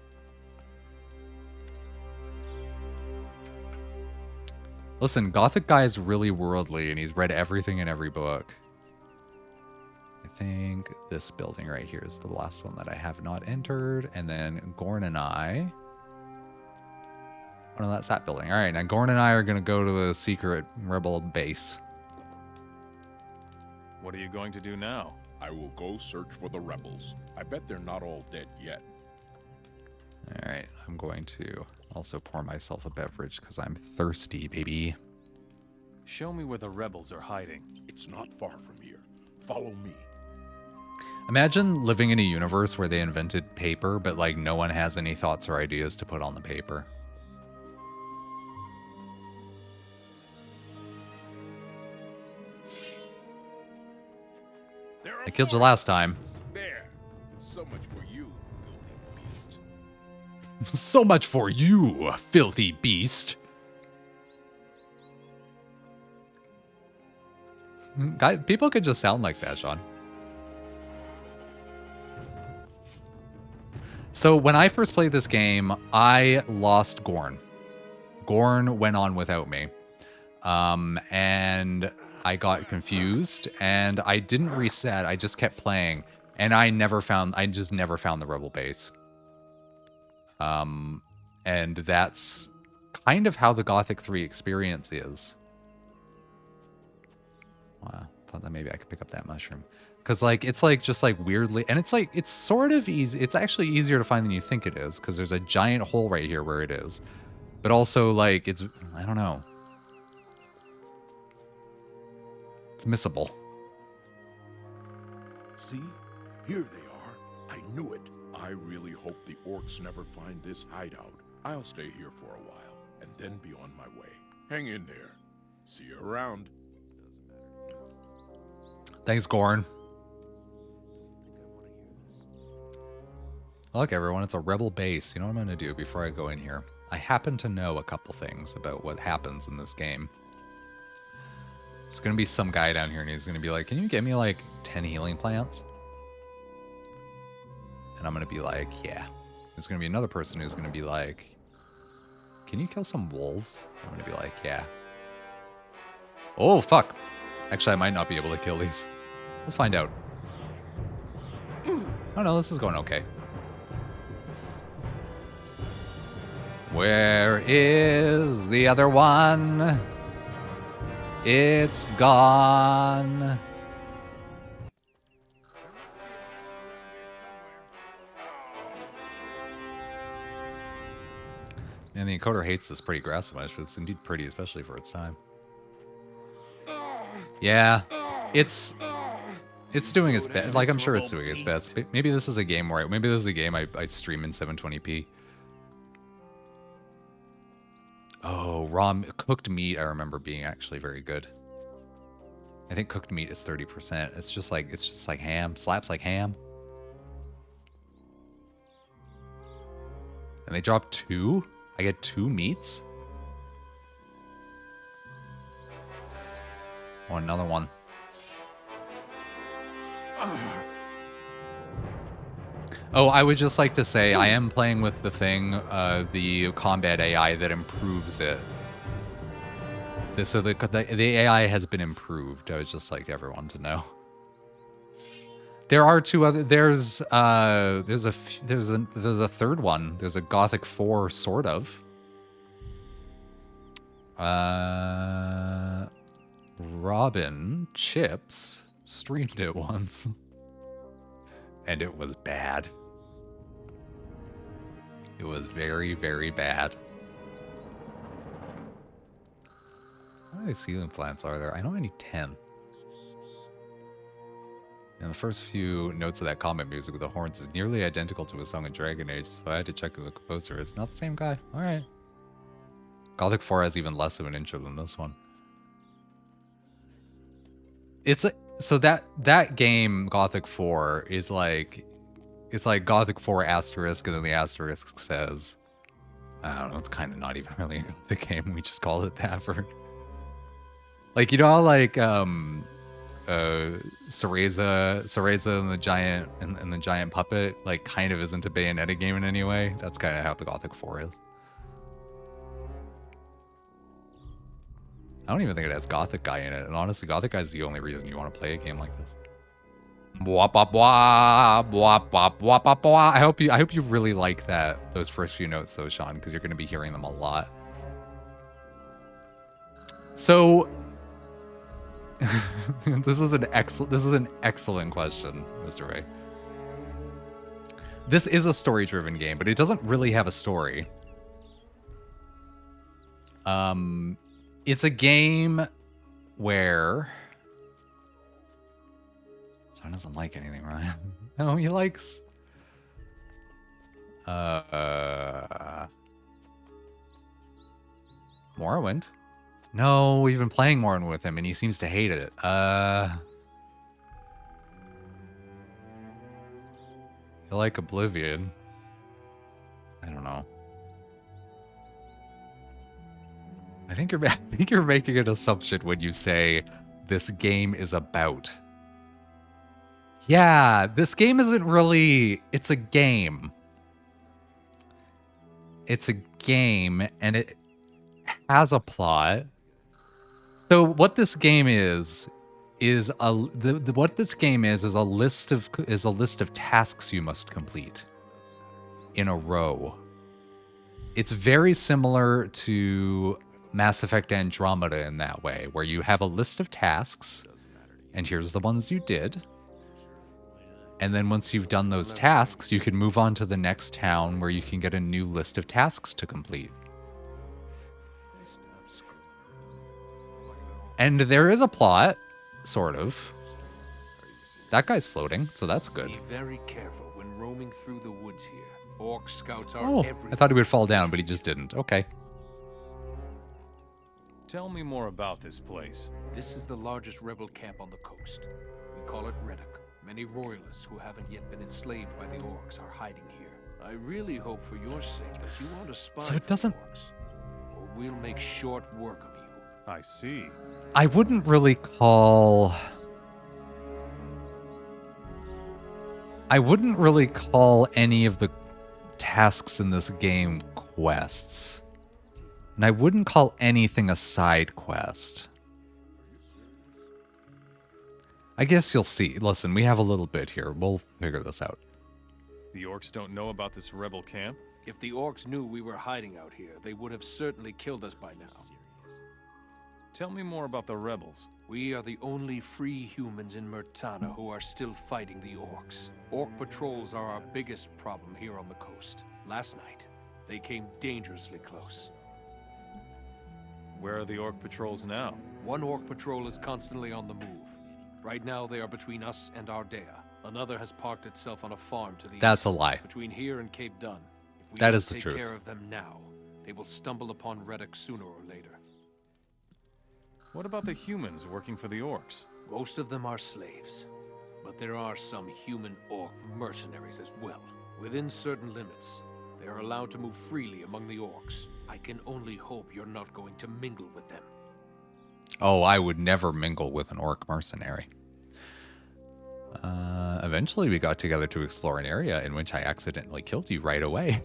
Listen, Gothic guy is really worldly, and he's read everything in every book. I think this building right here is the last one that I have not entered. And then Gorn and I... Oh, no, that's that building. All right, now Gorn and I are going to go to the secret rebel base. What are you going to do now? I will go search for the rebels. I bet they're not all dead yet. All right, I'm going to also pour myself a beverage because I'm thirsty, baby. Show me where the rebels are hiding. It's not far from here. Follow me. Imagine living in a universe where they invented paper, but like no one has any thoughts or ideas to put on the paper. I killed you last time. There. So much for you, filthy beast. So much for you, filthy beast. People could just sound like that, Sean. So when I first played this game, I lost Gorn. Gorn went on without me. And I got confused, and I didn't reset. I just kept playing, and I just never found the rebel base. And that's kind of how the Gothic 3 experience is. Wow, thought that maybe I could pick up that mushroom. Because, like, it's, like, just, like, weirdly... And it's, like, it's sort of easy. It's actually easier to find than you think it is, because there's a giant hole right here where it is. But also, like, it's... I don't know. It's missable. See? Here they are. I knew it. I really hope the orcs never find this hideout. I'll stay here for a while, and then be on my way. Hang in there. See you around. Thanks, Gorn. Look, everyone, it's a rebel base. You know what I'm going to do before I go in here? I happen to know a couple things about what happens in this game. There's going to be some guy down here, and he's going to be like, can you get me, like, 10 healing plants? And I'm going to be like, yeah. There's going to be another person who's going to be like, can you kill some wolves? I'm going to be like, yeah. Oh, fuck. Actually, I might not be able to kill these. Let's find out. Oh, no, this is going okay. Where is the other one? It's gone. Man, the encoder hates this pretty grass so much, but it's indeed pretty, especially for its time. Yeah, it's doing its best. Like, I'm sure it's doing its best. Maybe this is a game where I stream in 720p. Oh, cooked meat I remember being actually very good. I think cooked meat is 30%. It's just like ham. Slaps like ham. And they drop 2? I get 2 meats? Oh, another one. Oh, I would just like to say I am playing with the thing, the combat AI that improves it. So the AI has been improved. I would just like everyone to know. There are 2 other. There's a third one. There's a Gothic 4 sort of. Robin Chips streamed it once, and it was bad. It was very, very bad. How many ceiling plants are there? I know I need 10. And the first few notes of that combat music with the horns is nearly identical to a song in Dragon Age, so I had to check with the composer. It's not the same guy. All right. Gothic 4 has even less of an intro than this one. It's so that game Gothic 4 is like, it's like Gothic 4 asterisk, and then the asterisk says, I don't know, it's kind of not even really a Gothic game. We just called it that for, like, you know how like Cereza and the giant puppet like kind of isn't a Bayonetta game in any way. That's kind of how the Gothic 4 is. I don't even think it has Gothic Guy in it, and honestly, Gothic Guy is the only reason you want to play a game like this. Bwah, bwah, bwah, bwah, bwah, bwah, bwah, bwah. I hope you really like those first few notes though, Sean, because you're going to be hearing them a lot. So this is an excellent question, Mr. Ray. This is a story-driven game, but it doesn't really have a story. It's a game where Sean doesn't like anything, right? No, he likes Morrowind. No, we've been playing Morrowind with him, and he seems to hate it. You like Oblivion? I don't know. I think you're making an assumption when you say this game is about. Yeah, this game isn't really. It's a game. It's a game, and it has a plot. So what this game is a list of tasks you must complete in a row. It's very similar to Mass Effect Andromeda in that way, where you have a list of tasks, and here's the ones you did. And then once you've done those tasks, you can move on to the next town where you can get a new list of tasks to complete. And there is a plot, sort of. That guy's floating, so that's good. Be very careful when roaming through the woods here. Orc scouts are everywhere. I thought he would fall down, but he just didn't. Okay. Tell me more about this place. This is the largest rebel camp on the coast. We call it Reddock. Many royalists who haven't yet been enslaved by the orcs are hiding here. I really hope for your sake that you won't aspire So it for doesn't- the orcs, or we'll make short work of you. I see. I wouldn't really call any of the tasks in this game quests. And I wouldn't call anything a side quest. I guess you'll see. Listen, we have a little bit here. We'll figure this out. The orcs don't know about this rebel camp? If the orcs knew we were hiding out here, they would have certainly killed us by now. Tell me more about the rebels. We are the only free humans in Murtana who are still fighting the orcs. Orc patrols are our biggest problem here on the coast. Last night, they came dangerously close. Where are the orc patrols now? One orc patrol is constantly on the move. Right now, they are between us and Ardea. Another has parked itself on a farm to the That's east, a lie. between here and Cape Dun. If we That don't is the take truth. care of them now, they will stumble upon Reddock sooner or later. What about the humans working for the orcs? Most of them are slaves, but there are some human orc mercenaries as well. Within certain limits, they are allowed to move freely among the orcs. I can only hope you're not going to mingle with them. Oh, I would never mingle with an orc mercenary. Eventually, we got together to explore an area in which I accidentally killed you right away.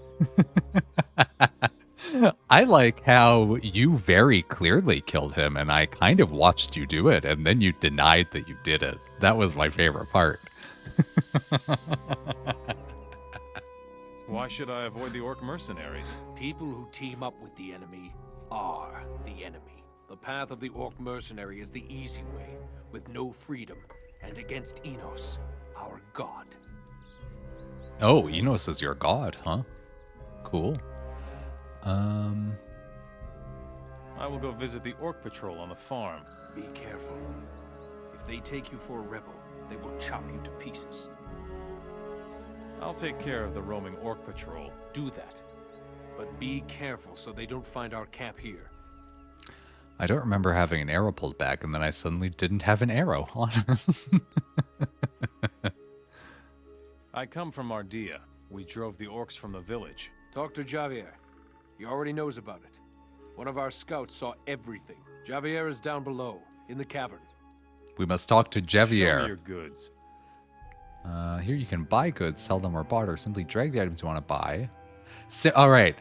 I like how you very clearly killed him, and I kind of watched you do it, and then you denied that you did it. That was my favorite part. Why should I avoid the orc mercenaries? People who team up with the enemy are the enemy. The path of the orc mercenary is the easy way, with no freedom, and against Enos, our god. Oh, Enos is your god, huh? Cool. I will go visit the orc patrol on the farm. Be careful. If they take you for a rebel, they will chop you to pieces. I'll take care of the roaming orc patrol. Do that. But be careful so they don't find our camp here. I don't remember having an arrow pulled back, and then I suddenly didn't have an arrow on us. I come from Ardea. We drove the orcs from the village. Talk to Javier. He already knows about it. One of our scouts saw everything. Javier is down below, in the cavern. We must talk to Show me Javier. your goods. Here you can buy goods, sell them or barter. Simply drag the items you want to buy. All right.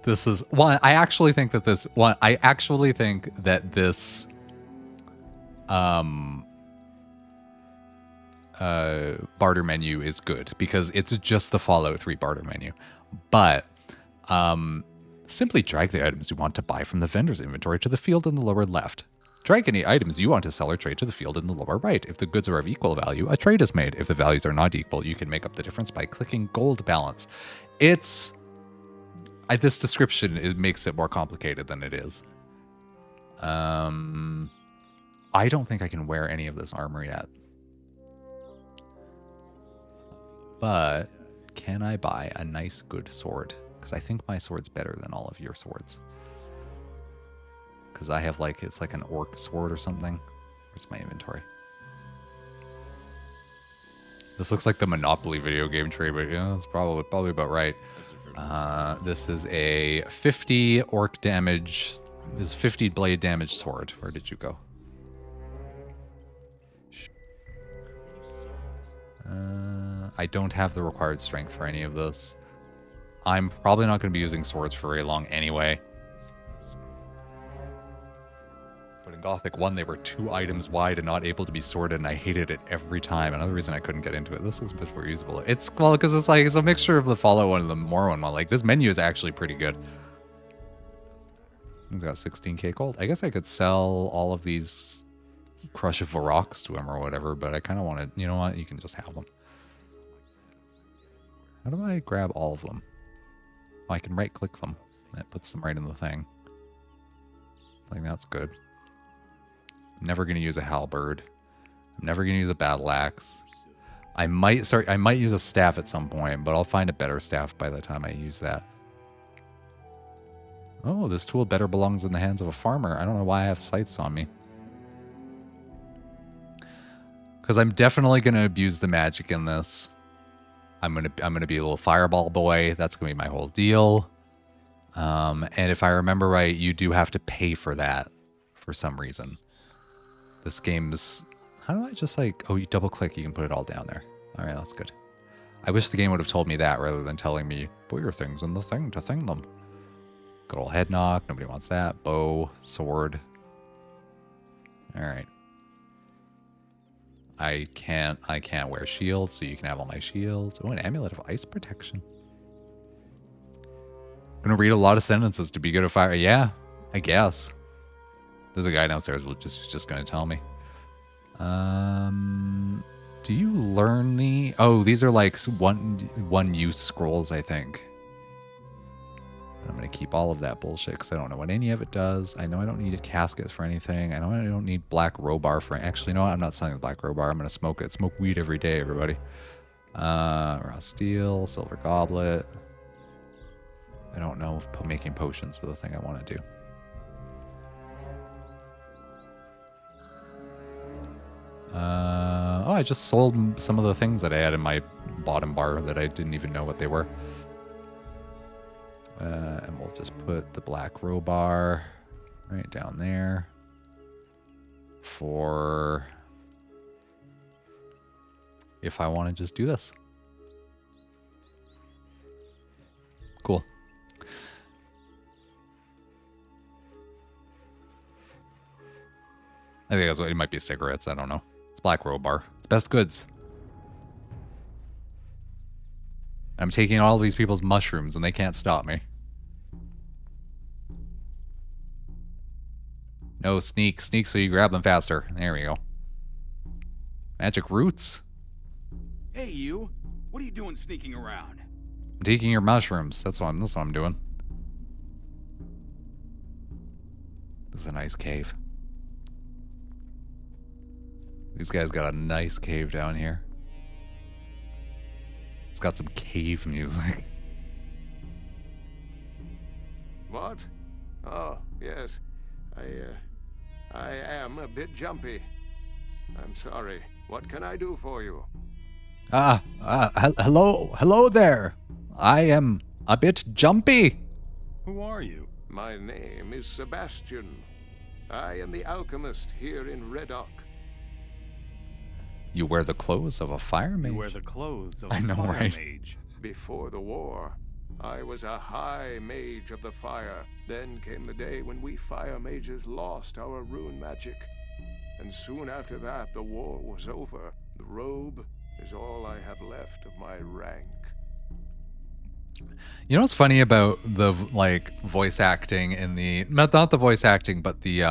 This is one. I actually think that this barter menu is good because it's just the Fallout 3 barter menu. But simply drag the items you want to buy from the vendor's inventory to the field in the lower left. Drag any items you want to sell or trade to the field in the lower right. If the goods are of equal value, a trade is made. If the values are not equal, you can make up the difference by clicking gold balance. It's... this description, it makes it more complicated than it is. I don't think I can wear any of this armor yet. But can I buy a nice, good sword? Because I think my sword's better than all of your swords. Because I have like, it's like an orc sword or something. Where's my inventory? This looks like the Monopoly video game trade, but yeah, it's probably about right. This is a 50 orc damage. This is 50 blade damage sword. Where did you go? I don't have the required strength for any of this. I'm probably not going to be using swords for very long anyway. But in Gothic 1, they were 2 items wide and not able to be sorted, and I hated it every time. Another reason I couldn't get into it. This looks much more usable. It's, well, because it's like, it's a mixture of the Fallout 1 and the Morrowind one. Like, this menu is actually pretty good. It's got 16k gold. I guess I could sell all of these Crush of Rocks to him or whatever, but I kind of want to, you know what? You can just have them. How do I grab all of them? Oh, I can right-click them. That puts them right in the thing. I think that's good. I'm never going to use a halberd. I'm never going to use a battle axe. I might use a staff at some point, but I'll find a better staff by the time I use that. Oh, this tool better belongs in the hands of a farmer. I don't know why I have sights on me. Because I'm definitely going to abuse the magic in this. I'm gonna be a little fireball boy. That's gonna be my whole deal. And if I remember right, you do have to pay for that for some reason. This game's... How do I just like... Oh, you double click, you can put it all down there. All right, that's good. I wish the game would have told me that rather than telling me, put your things in the thing to thing them. Good old head knock. Nobody wants that. Bow, sword. All right. I can't wear shields, so you can have all my shields. Oh, an amulet of ice protection. I'm gonna read a lot of sentences to be good at fire. Yeah, I guess. There's a guy downstairs who's just gonna tell me. Do you learn the... Oh, these are like one use scrolls, I think. I'm going to keep all of that bullshit because I don't know what any of it does. I know I don't need a casket for anything. I know I don't need black crowbar for... Actually, you know what? I'm not selling the black crowbar. I'm going to smoke it. Smoke weed every day, everybody. Raw steel, silver goblet. I don't know if making potions is the thing I want to do. Oh, I just sold some of the things that I had in my bottom bar that I didn't even know what they were. And we'll just put the black crowbar right down there for if I want to just do this. Cool. I think that's what it might be, cigarettes. I don't know. It's black crowbar. It's best goods. I'm taking all of these people's mushrooms and they can't stop me. No, sneak. Sneak so you grab them faster. There we go. Magic roots. Hey, you. What are you doing sneaking around? I'm taking your mushrooms. That's what I'm doing. This is a nice cave. These guys got a nice cave down here. It's got some cave music. What? Oh, yes. I am a bit jumpy. I'm sorry. What can I do for you? Hello there. I am a bit jumpy. Who are you? My name is Sebastian. I am the alchemist here in Red Oak. You wear the clothes of a fire mage. You wear the clothes of a I know, fire right? mage. Before the war, I was a high mage of the fire. Then came the day when we fire mages lost our rune magic. And soon after that, the war was over. The robe is all I have left of my rank. You know what's funny about the like voice acting in the not the voice acting, but the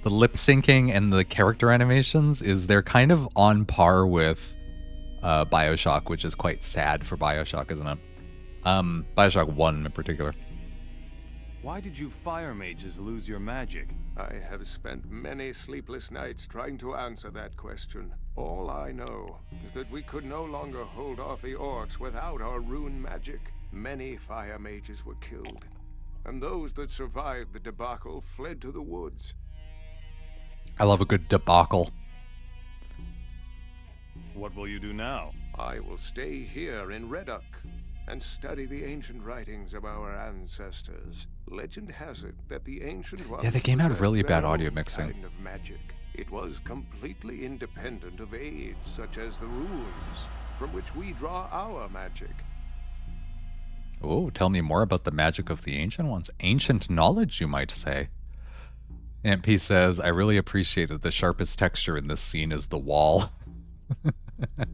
lip syncing and the character animations is they're kind of on par with BioShock, which is quite sad for BioShock, isn't it? BioShock 1 in particular. Why did you fire mages lose your magic? I have spent many sleepless nights trying to answer that question. All I know is that we could no longer hold off the orcs without our rune magic. Many fire mages were killed, and those that survived the debacle fled to the woods. I love a good debacle. What will you do now? I will stay here in Red Oak and study the ancient writings of our ancestors. Legend has it that the ancient ones Yeah, the game had possessed really their bad audio own mixing. kind of magic. It was completely independent of aids such as the runes, from which we draw our magic. Oh, tell me more about the magic of the ancient ones. Ancient knowledge, you might say. Aunt P says, I really appreciate that the sharpest texture in this scene is the wall.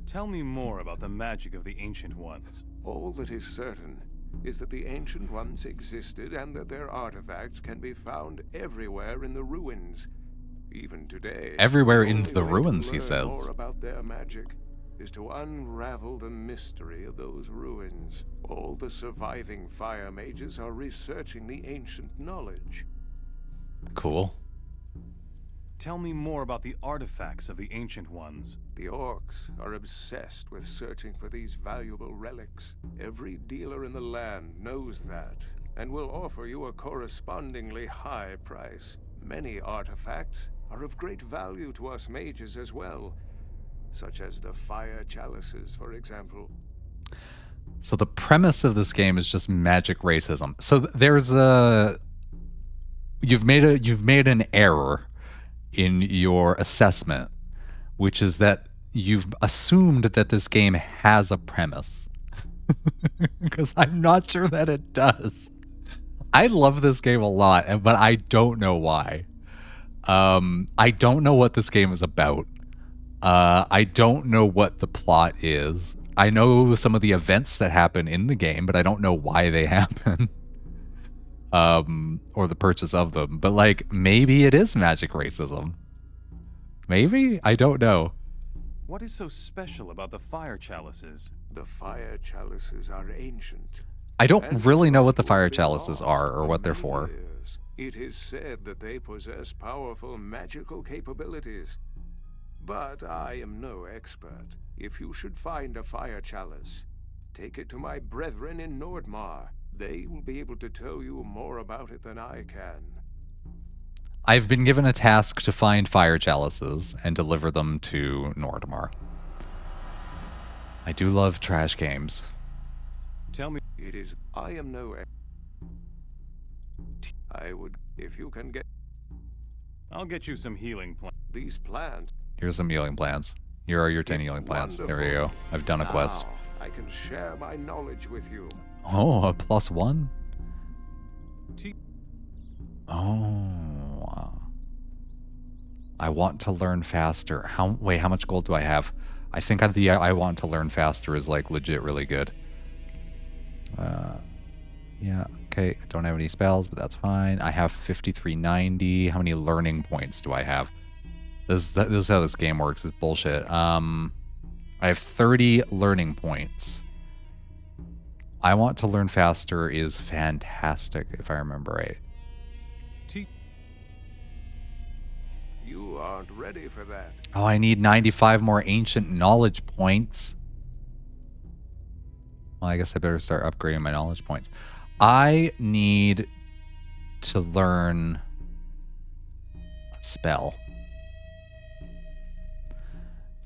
Tell me more about the magic of the Ancient Ones. All that is certain is that the Ancient Ones existed and that their artifacts can be found everywhere in the ruins. Even today, Everywhere in only the way to ruins, he learn says. More about their magic is to unravel the mystery of those ruins. All the surviving fire mages are researching the ancient knowledge. Cool. Tell me more about the artifacts of the Ancient Ones. The orcs are obsessed with searching for these valuable relics. Every dealer in the land knows that, and will offer you a correspondingly high price. Many artifacts are of great value to us mages as well, such as the fire chalices, for example. So the premise of this game is just magic racism. So there's a you've made an error in your assessment, which is that you've assumed that this game has a premise. Because I'm not sure that it does. I love this game a lot, but I don't know why. I don't know what this game is about. I don't know what the plot is. I know some of the events that happen in the game, but I don't know why they happen. Or the purchase of them. But like, maybe it is magic racism. Maybe? I don't know. What is so special about the fire chalices? The fire chalices are ancient. I don't and really know what the thought fire would be chalices lost are or what they're many for. years. It is said that they possess powerful magical capabilities. But I am no expert. If you should find a fire chalice, take it to my brethren in Nordmar. They will be able to tell you more about it than I can. I've been given a task to find fire chalices and deliver them to Nordmar. I do love trash games. Tell me. It is. I am no. I would, if you can get. I'll get you some healing plants. These plants. Here's some healing plants. Here are your 10 healing plants. There we go. I've done a quest. Now I can share my knowledge with you. Oh, a +1? T Oh. I want to learn faster. Wait, how much gold do I have? I think the I want to learn faster is like legit really good. Yeah, okay. I don't have any spells, but that's fine. I have 5390. How many learning points do I have? This is how this game works. It's bullshit. I have 30 learning points. I want to learn faster is fantastic, if I remember right. You aren't ready for that. Oh, I need 95 more ancient knowledge points. Well, I guess I better start upgrading my knowledge points. I need to learn a spell.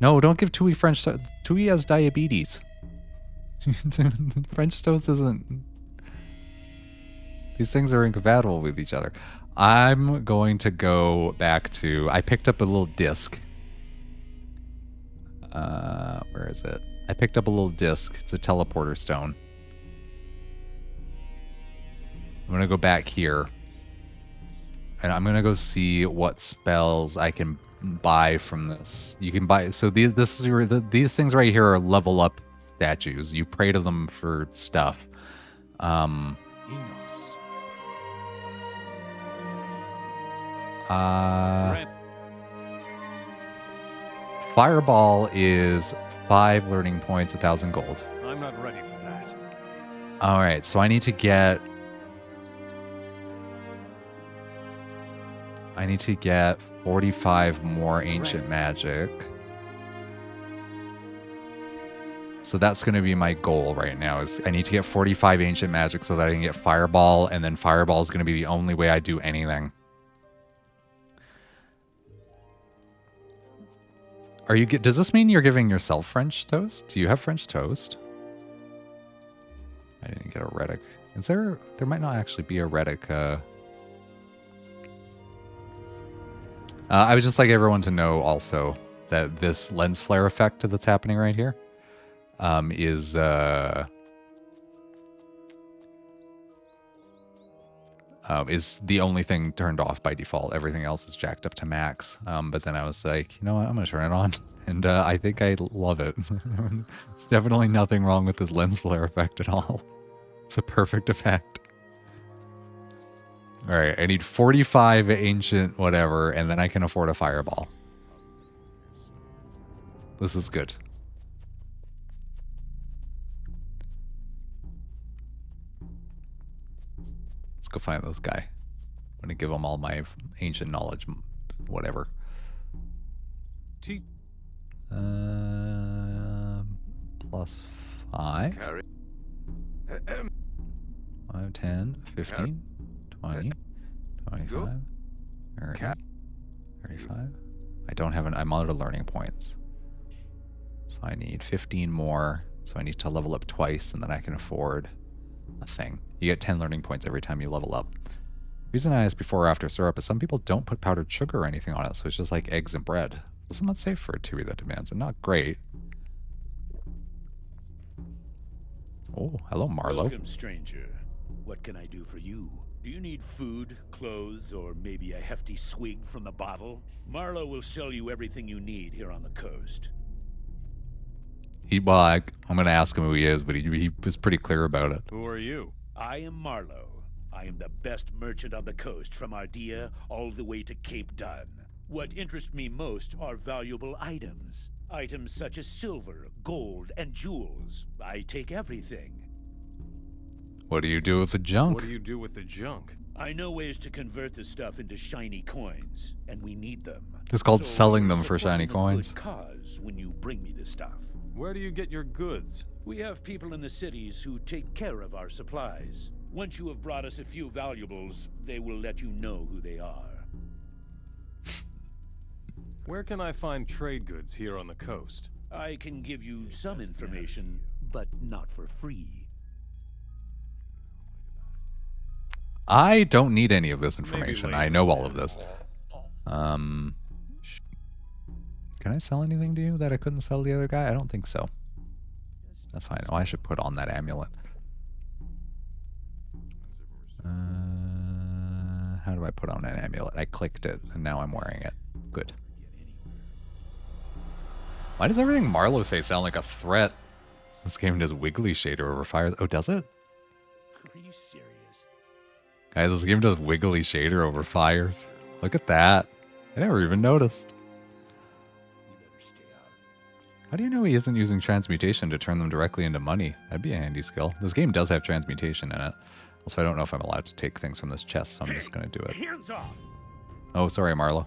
No, don't give Tui French toast. Tui has diabetes. French toast isn't... These things are incompatible with each other. I'm going to go back to... I picked up a little disc. Where is it? I picked up a little disc. It's a teleporter stone. I'm going to go back here. And I'm going to go see what spells I can buy from this. You can buy... So these things right here are level up statues. You pray to them for stuff. Fireball is 5 learning points, 1,000 gold. I'm not ready for that. All right, so I need to get 45 more ancient magic. So that's going to be my goal right now. Is I need to get 45 ancient magic so that I can get fireball, and then fireball is going to be the only way I do anything. Does this mean you're giving yourself French toast? Do you have French toast? I didn't get a Redic. Is there might not actually be a Redic. I would just like everyone to know also that this lens flare effect that's happening right here is the only thing turned off by default. Everything else is jacked up to max. But then I was like, you know what? I'm going to turn it on. And I think I love it. It's definitely nothing wrong with this lens flare effect at all. It's a perfect effect. All right, I need 45 ancient whatever, and then I can afford a fireball. This is good. Let's go find this guy. I'm going to give him all my ancient knowledge, whatever. Plus 5. 5, 10, 15, 20, 25, 30, 35. I don't have I'm out of learning points. So I need 15 more. So I need to level up twice, and then I can afford a thing. You get 10 learning points every time you level up. The reason I asked before or after syrup is some people don't put powdered sugar or anything on it, so it's just like eggs and bread. It's not safe for a Tui that demands it. Not great. Oh, hello, Marlowe. Welcome, stranger. What can I do for you? Do you need food, clothes, or maybe a hefty swig from the bottle? Marlowe will sell you everything you need here on the coast. I'm going to ask him who he is, but he was pretty clear about it. Who are you? I am Marlowe. I am the best merchant on the coast, from Ardea all the way to Cape Dunn. What interests me most are valuable items. Items such as silver, gold, and jewels. I take everything. What do you do with the junk? What do you do with the junk? I know ways to convert the stuff into shiny coins, and we need them. It's called selling them for shiny coins. Good cause when you bring me the stuff. Where do you get your goods? We have people in the cities who take care of our supplies. Once you have brought us a few valuables, they will let you know who they are. Where can I find trade goods here on the coast? I can give you some information, but not for free. I don't need any of this information. I know all of this. Can I sell anything to you that I couldn't sell the other guy? I don't think so. That's fine. Oh, I should put on that amulet. How do I put on an amulet? I clicked it, and now I'm wearing it. Good. Why does everything Marlowe say sound like a threat? This game does wiggly shader over fires. Oh, does it? Are you serious? Guys, this game does wiggly shader over fires. Look at that. I never even noticed. How do you know he isn't using transmutation to turn them directly into money? That'd be a handy skill. This game does have transmutation in it. Also, I don't know if I'm allowed to take things from this chest, so I'm just going to do it. Hands off! Oh, sorry, Marlo.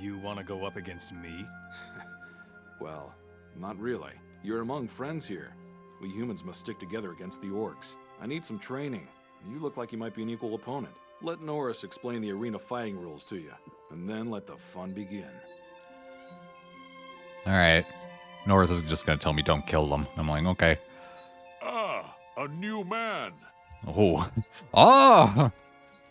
You want to go up against me? Well, not really. You're among friends here. We humans must stick together against the orcs. I need some training. You look like you might be an equal opponent. Let Norris explain the arena fighting rules to you, and then let the fun begin. Alright. Norris is just gonna tell me don't kill them. I'm like, okay. Ah, a new man. Oh. Ah!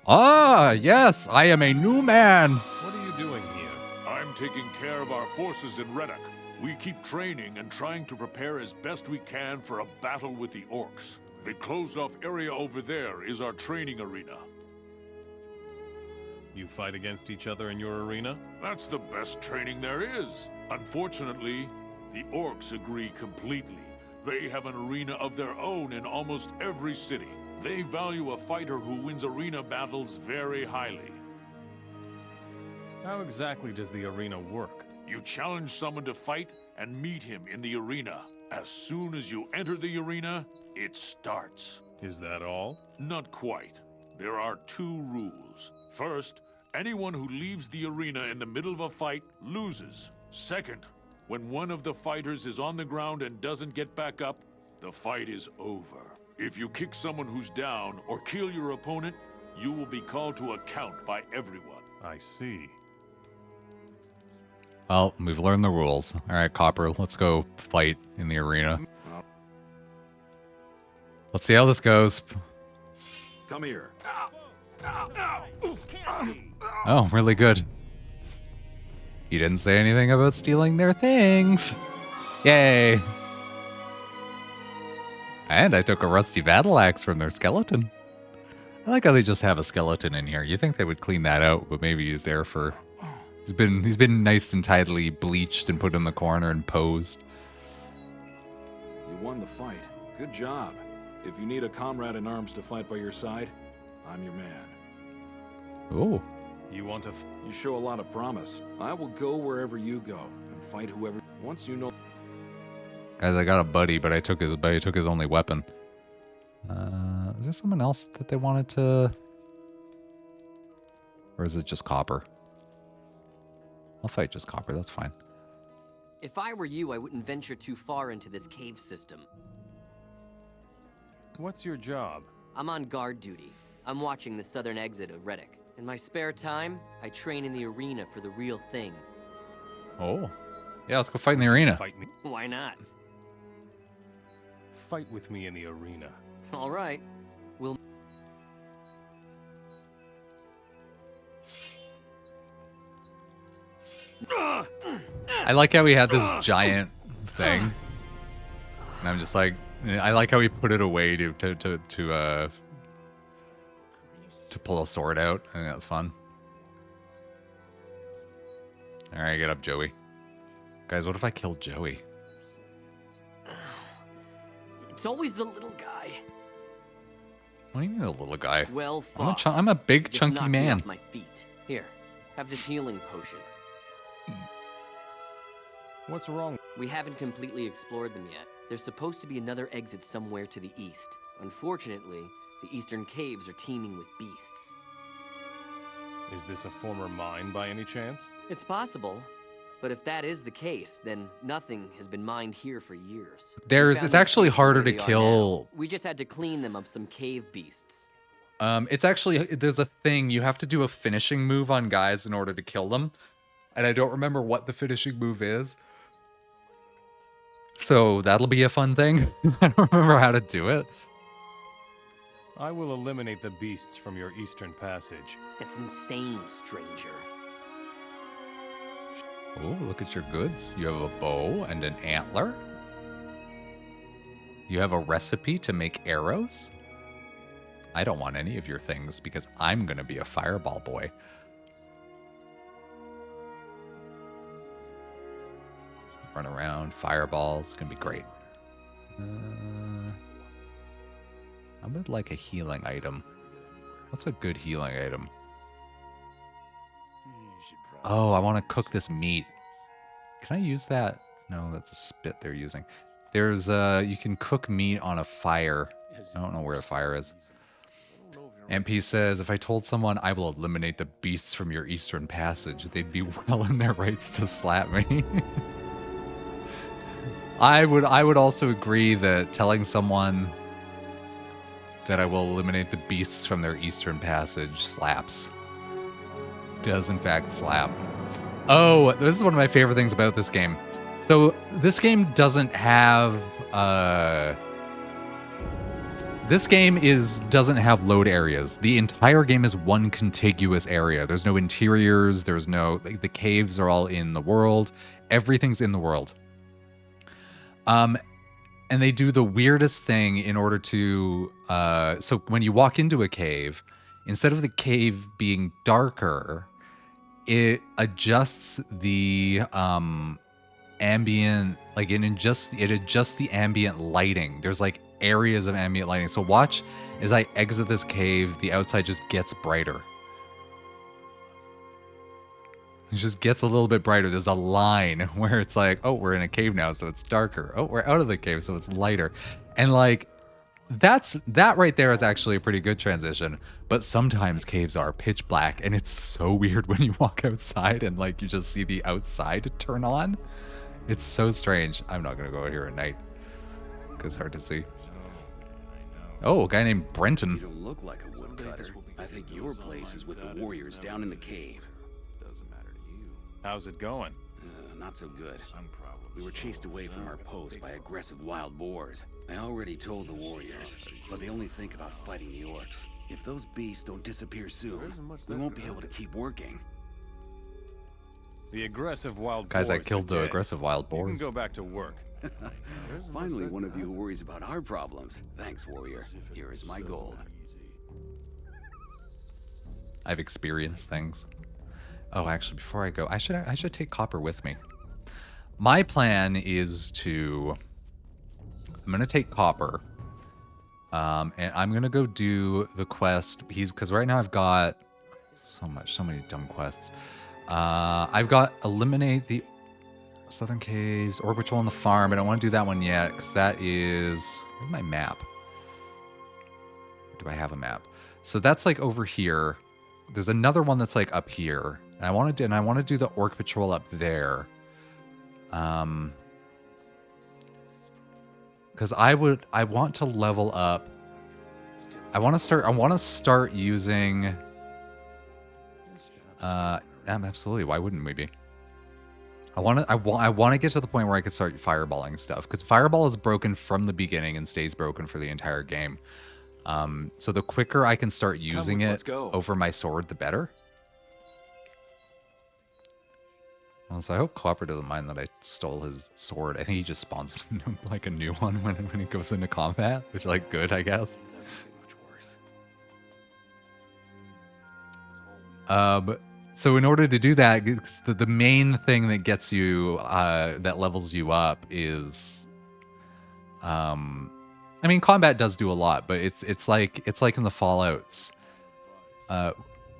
Ah, yes, I am a new man. What are you doing here? I'm taking care of our forces in Reddock. We keep training and trying to prepare as best we can for a battle with the orcs. The closed-off area over there is our training arena. You fight against each other in your arena? That's the best training there is. Unfortunately, the orcs agree completely. They have an arena of their own in almost every city. They value a fighter who wins arena battles very highly. How exactly does the arena work? You challenge someone to fight and meet him in the arena. As soon as you enter the arena, it starts. Is that all? Not quite. There are 2 rules. First, anyone who leaves the arena in the middle of a fight loses. Second, when one of the fighters is on the ground and doesn't get back up, the fight is over. If you kick someone who's down or kill your opponent, you will be called to account by everyone. I see. Well, we've learned the rules. Alright, Copper, let's go fight in the arena. Let's see how this goes. Come here. Oh, really good. He didn't say anything about stealing their things. Yay. And I took a rusty battle axe from their skeleton. I like how they just have a skeleton in here. You think they would clean that out, but maybe he's there for... He's been nice and tidily bleached and put in the corner and posed. You won the fight. Good job. If you need a comrade in arms to fight by your side, I'm your man. Oh. You want to... You show a lot of promise. I will go wherever you go and fight whoever... Once you know... Guys, I got a buddy, but I took his only weapon. Is there someone else that they wanted to... Or is it just Copper? I'll fight just Copper, that's fine. If I were you, I wouldn't venture too far into this cave system. What's your job? I'm on guard duty. I'm watching the southern exit of Reddock. In my spare time, I train in the arena for the real thing. Oh. Yeah, let's go fight in the arena. Fight me? Why not? Fight with me in the arena. All right. We'll... I like how he had this giant thing. And I'm just like, I like how he put it away to pull a sword out. I think that's fun. Alright, get up, Joey. Guys, what if I killed Joey? It's always the little guy. What do you mean, the little guy? Well fought. I'm a big, Just chunky knocked me man. off my feet. Here, have this healing potion. What's wrong? We haven't completely explored them yet. There's supposed to be another exit somewhere to the east. Unfortunately, the eastern caves are teeming with beasts. Is this a former mine by any chance? It's possible. But if that is the case, then nothing has been mined here for years. It's actually harder to kill. We just had to clean them of some cave beasts. It's actually, there's a thing, you have to do a finishing move on guys in order to kill them. And I don't remember what the finishing move is. So that'll be a fun thing. I don't remember how to do it. I will eliminate the beasts from your eastern passage. That's insane, stranger. Oh, look at your goods. You have a bow and an antler. You have a recipe to make arrows. I don't want any of your things because I'm going to be a fireball boy. Run around, fireballs, gonna be great. I would like a healing item. What's a good healing item? Oh, I want to cook this meat. Can I use that? No, that's a spit they're using. There's you can cook meat on a fire. I don't know where the fire is. MP says, if I told someone I will eliminate the beasts from your eastern passage, they'd be well in their rights to slap me. I would also agree that telling someone that I will eliminate the beasts from their eastern passage slaps. Does in fact slap. Oh, this is one of my favorite things about this game. So this game doesn't have doesn't have load areas. The entire game is one contiguous area. There's no interiors, there's no the caves are all in the world. Everything's in the world. And they do the weirdest thing in order to so when you walk into a cave, instead of the cave being darker, it adjusts the ambient, like it adjusts the ambient lighting. There's like areas of ambient lighting. So watch as I exit this cave, the outside just gets brighter. It just gets a little bit brighter. There's a line where it's like, oh, we're in a cave now, so it's darker. Oh, we're out of the cave, so it's lighter. And like, that right there is actually a pretty good transition. But sometimes caves are pitch black, and it's so weird when you walk outside and like you just see the outside turn on. It's so strange. I'm not gonna go out here at night because it's hard to see. Oh, a guy named Brenton. You don't look like a woodcutter. I think your place is with the warriors down in the cave. How's it going? Not so good. We were chased away from our post by aggressive wild boars. I already told the warriors, but they only think about fighting the orcs. If those beasts don't disappear soon, we won't be able to keep working. The aggressive wild guys, I boars killed the are dead. aggressive wild boars. You can go back to work. Finally, one of you who worries about our problems. Thanks, warrior. Here is my gold. I've experienced things. Oh, actually, before I go, I should take copper with me. My plan is to... I'm going to take copper. And I'm going to go do the quest. Because right now I've got so many dumb quests. I've got eliminate the Southern Caves, Orc Patrol on the farm. I don't want to do that one yet, because that is... Where's my map? Do I have a map? So that's like over here. There's another one that's like up here. And I want to do the Orc Patrol up there. Because I want to level up. I want to start using absolutely, why wouldn't we be? I want to get to the point where I can start fireballing stuff, because fireball is broken from the beginning and stays broken for the entire game. So the quicker I can start using it over my sword, the better. So I hope Copper doesn't mind that I stole his sword. I think he just spawns like a new one when he goes into combat, which is like good, I guess. So in order to do that, the main thing that gets you, that levels you up is, I mean, combat does do a lot, but it's like in the Fallouts.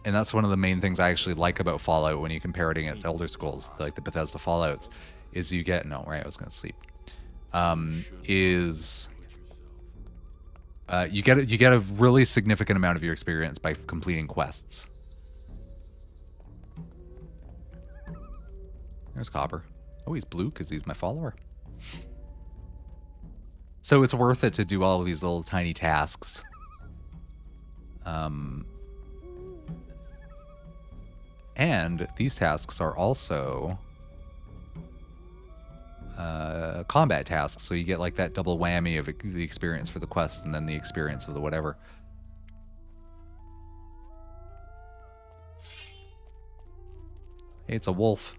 And that's one of the main things I actually like about Fallout when you compare it against Elder Scrolls, like the Bethesda Fallouts, is you get... No, right, I was going to sleep. You get a really significant amount of your experience by completing quests. There's Copper. Oh, he's blue because he's my follower. So it's worth it to do all of these little tiny tasks. And these tasks are also combat tasks, so you get like that double whammy of the experience for the quest and then the experience of the whatever. Hey, it's a wolf.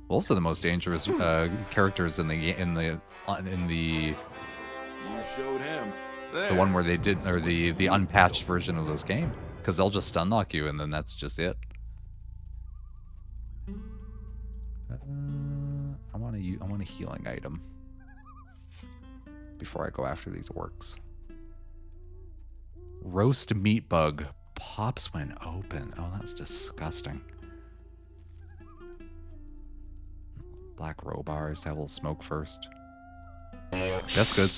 Wolves are the most dangerous characters in the You showed him. There. the one where they did, or the unpatched version of this game, because they'll just stun lock you and then that's just it. I want a healing item before I go after these orcs. Roast meat bug pops when open. Oh, that's disgusting. Black row bars. Have a little smoke first. That's good.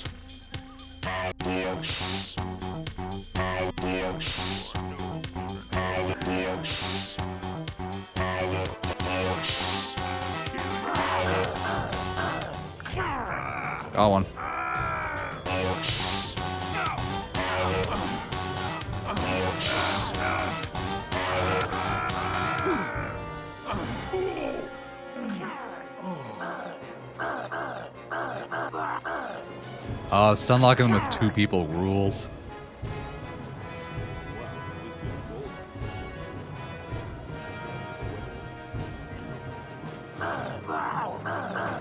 Got one. Stun locking them with 2 people rules.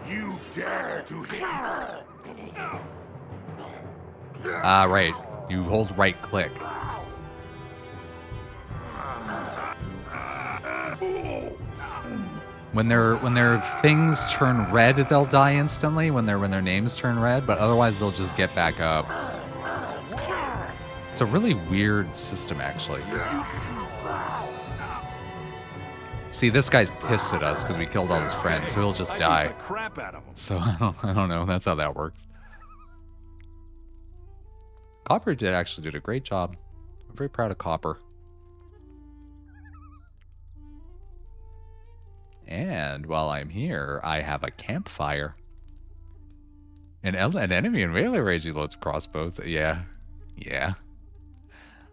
You dare to hit me? Right. You hold right click. When their things turn red, they'll die instantly when their names turn red, but otherwise they'll just get back up. It's a really weird system, actually. See, this guy's pissed at us because we killed all his friends, so he'll just die. So I don't know. That's how that works. Copper actually did a great job. I'm very proud of Copper. And while I'm here, I have a campfire. An enemy in melee range loads crossbows. Yeah. Yeah.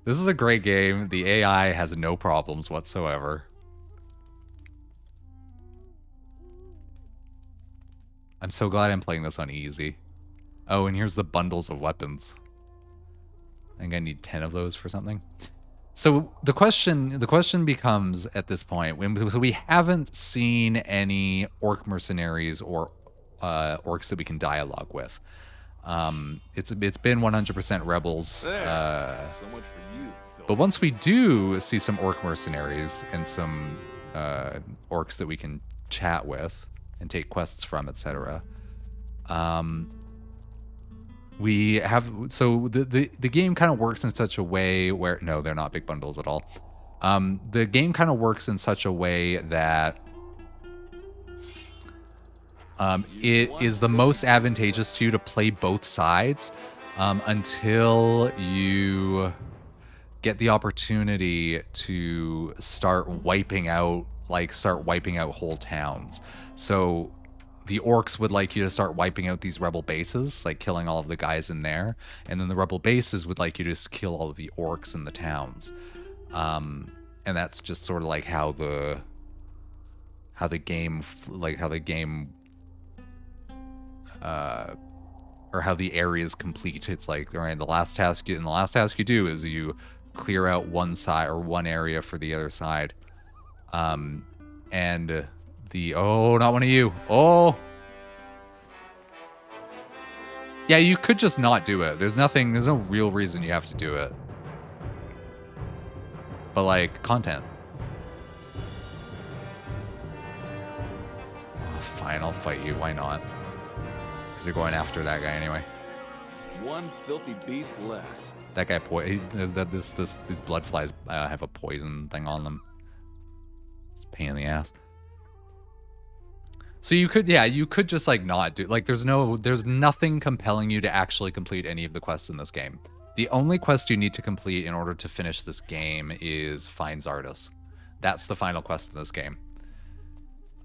This is a great game. The AI has no problems whatsoever. I'm so glad I'm playing this on easy. Oh, and here's the bundles of weapons. I think I need 10 of those for something. So the question becomes at this point, so we haven't seen any orc mercenaries or orcs that we can dialogue with. It's been 100% rebels. So much for you, But once we do see some orc mercenaries and some orcs that we can chat with and take quests from, etc. We have, so the game kind of works in such a way where, no, they're not big bundles at all. The game kind of works in such a way that it is the most advantageous to you to play both sides until you get the opportunity to start wiping out whole towns. So the orcs would like you to start wiping out these rebel bases, like killing all of the guys in there. And then the rebel bases would like you to just kill all of the orcs in the towns. And that's just sort of like how the game or how the area is complete. It's like, all right, the last task you do is you clear out one side or one area for the other side. And oh, not one of you. Oh. Yeah, you could just not do it. There's no real reason you have to do it. But like, content. Oh, fine, I'll fight you. Why not? Because you're going after that guy anyway. One filthy beast less. That guy, these blood flies have a poison thing on them. It's a pain in the ass. So you could just like not do, like there's nothing compelling you to actually complete any of the quests in this game. The only quest you need to complete in order to finish this game is find Zardos. That's the final quest in this game.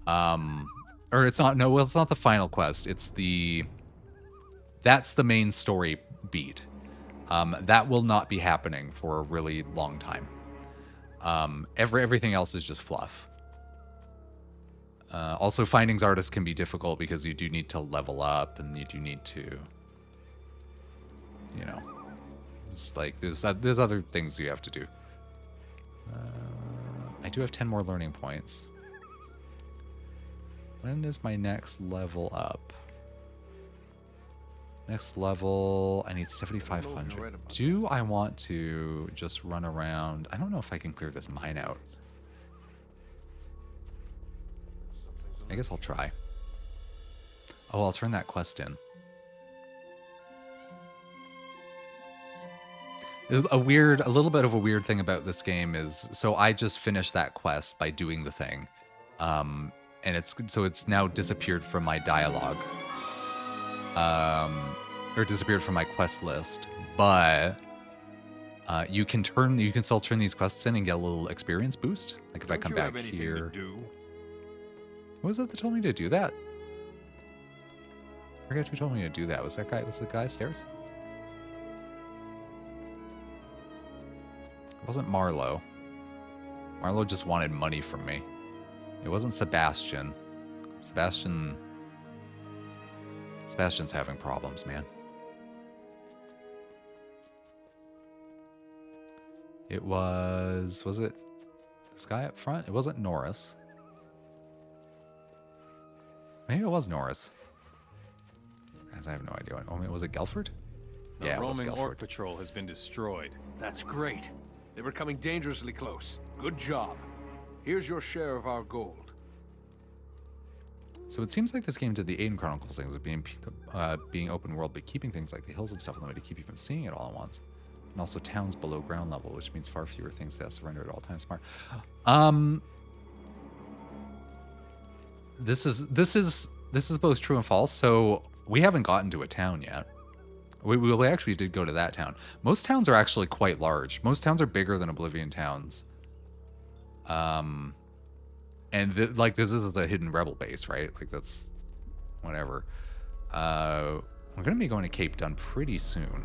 Or it's not the final quest. That's the main story beat. That will not be happening for a really long time. Everything else is just fluff. Also, finding Zardos can be difficult because you do need to level up, and you do need to, you know, it's like there's other things you have to do. I do have 10 more learning points. When is my next level up? Next level, I need 7,500. Do I want to just run around? I don't know if I can clear this mine out. I guess I'll try. Oh, I'll turn that quest in. A little bit of a weird thing about this game is, so I just finished that quest by doing the thing. And it's now disappeared from my dialogue. or disappeared from my quest list, but you can still turn these quests in and get a little experience boost. Like if I come back here. What was it that told me to do that? I forget who told me to do that. Was the guy upstairs? It wasn't Marlowe. Marlowe just wanted money from me. It wasn't Sebastian. Sebastian's having problems, man. It was it this guy up front? It wasn't Norris. Maybe it was Norris. As I have no idea. Was it Gelford? The roaming orc patrol has been destroyed. That's great. They were coming dangerously close. Good job. Here's your share of our gold. So it seems like this game did the Aiden Chronicles things of being open world, but keeping things like the hills and stuff in the way to keep you from seeing it all at once. And also towns below ground level, which means far fewer things to surrender at all times. Smart. This is both true and false. So we haven't gotten to a town yet. We actually did go to that town. Most towns are actually quite large. Most towns are bigger than Oblivion towns. And this is a hidden rebel base, right? Like that's whatever. We're gonna be going to Cape Dun pretty soon.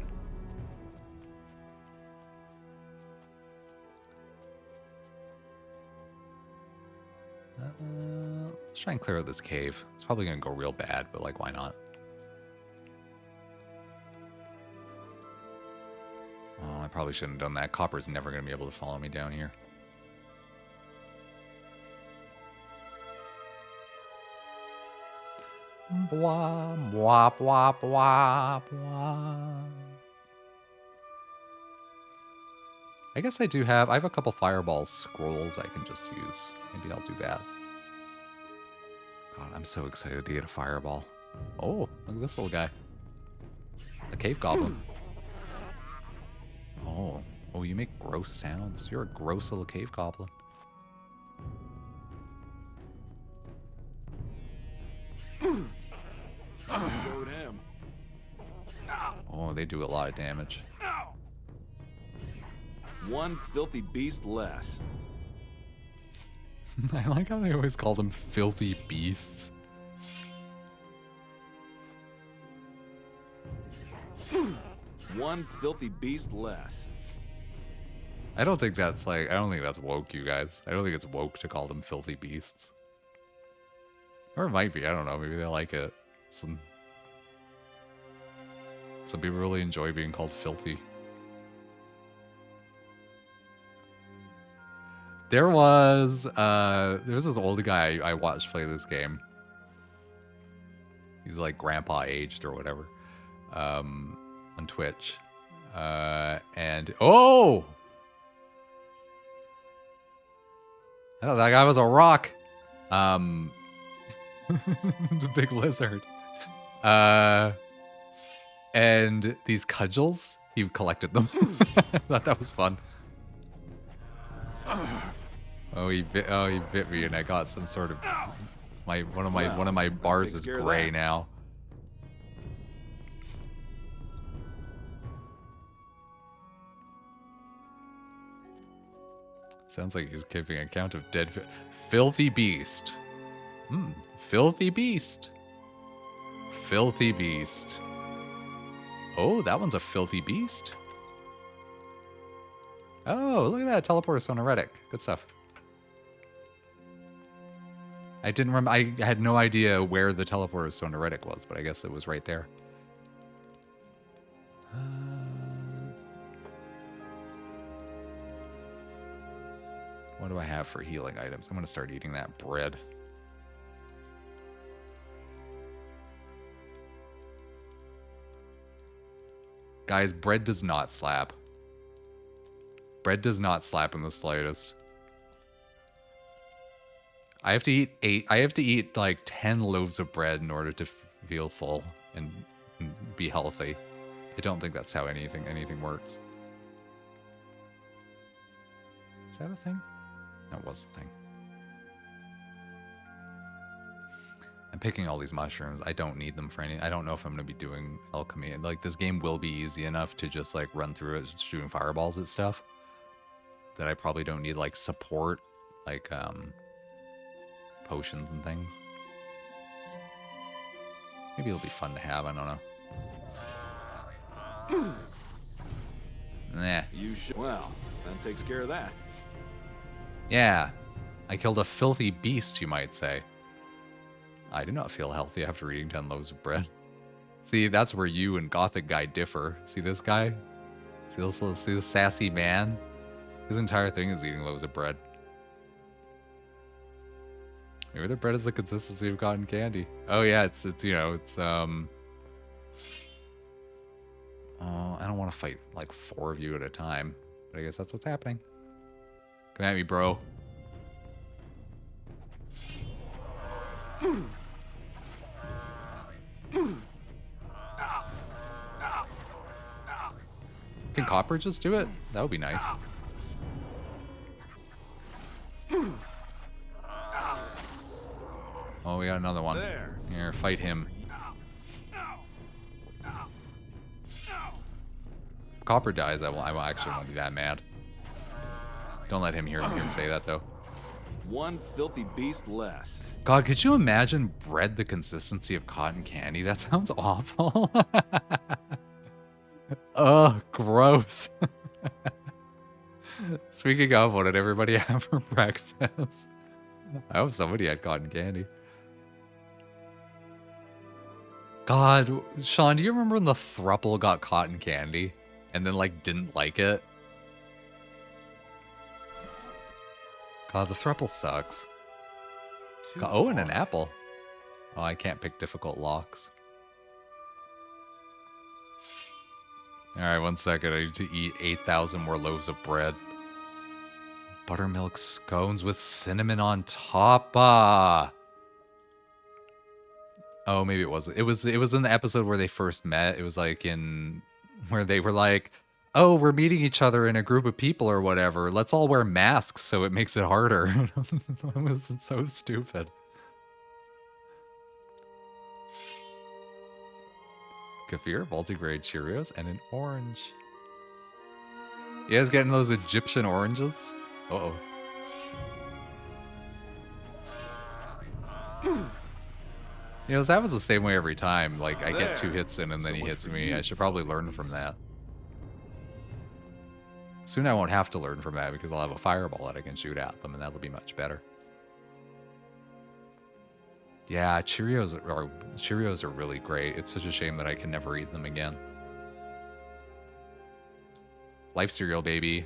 Let's try and clear out this cave. It's probably gonna go real bad, but like, why not? Oh, I probably shouldn't have done that. Copper's never gonna be able to follow me down here. Blah, blah, blah, blah, blah. I guess I have a couple fireball scrolls I can just use. Maybe I'll do that. God, I'm so excited to get a fireball. Oh, look at this little guy. A cave goblin. Oh, you make gross sounds. You're a gross little cave goblin. Showed him. Oh, they do a lot of damage. One filthy beast less. I like how they always call them filthy beasts. One filthy beast less. I don't think that's woke, you guys. I don't think it's woke to call them filthy beasts. Or it might be, I don't know, maybe they like it. Some people really enjoy being called filthy. There was this old guy I watched play this game. He's like grandpa aged or whatever. On Twitch. And oh! I thought that guy was a rock. It's a big lizard. And these cudgels, he collected them. I thought that was fun. Oh, he bit me, and I got some sort of one of my bars is gray now. Sounds like he's keeping account of dead filthy beast. Filthy beast. Filthy beast. Oh, that one's a filthy beast. Oh, look at that. Teleporter Sonoretic. Good stuff. I didn't remember. I had no idea where the teleporter Sonoretic was, but I guess it was right there. What do I have for healing items? I'm going to start eating that bread. Guys, bread does not slap. Bread does not slap in the slightest. I have to eat like 10 loaves of bread in order to feel full and be healthy. I don't think that's how anything works. Is that a thing? That was a thing. picking all these mushrooms. I don't need them for any. I don't know if I'm gonna be doing alchemy. Like this game will be easy enough to just like run through it, shooting fireballs at stuff. That I probably don't need like support, like potions and things. Maybe it'll be fun to have. I don't know. Nah. Well, that takes care of that. Yeah, I killed a filthy beast, you might say. I do not feel healthy after eating 10 loaves of bread. See, that's where you and Gothic guy differ. See this guy? See this sassy man? His entire thing is eating loaves of bread. Maybe the bread is the consistency of cotton candy. Oh yeah, it's you know, it's oh, I don't want to fight like 4 of you at a time, but I guess that's what's happening. Come at me, bro. Can Copper just do it? That would be nice. Oh, we got another one. Here, fight him. If Copper dies, I actually won't be that mad. Don't let him hear me say that, though. One filthy beast less. God, could you imagine bread the consistency of cotton candy? That sounds awful. Ugh, gross. Speaking of, what did everybody have for breakfast? I hope somebody had cotton candy. God, Sean, do you remember when the thruple got cotton candy and then like didn't like it? God, the thruple sucks. God, oh, and an apple. Oh, I can't pick difficult locks. Alright, 1 second. I need to eat 8,000 more loaves of bread. Buttermilk scones with cinnamon on top. Oh, maybe it wasn't. It was in the episode where they first met. It was like in where they were like, oh, we're meeting each other in a group of people or whatever. Let's all wear masks so it makes it harder. That was so stupid. Kefir, multigrade Cheerios, and an orange. You guys getting those Egyptian oranges? Uh-oh. You know, that was the same way every time. Like, I get 2 hits in and then he hits me. I should probably learn from that. Soon I won't have to learn from that because I'll have a fireball that I can shoot at them and that'll be much better. Yeah, Cheerios are really great. It's such a shame that I can never eat them again. Life cereal, baby.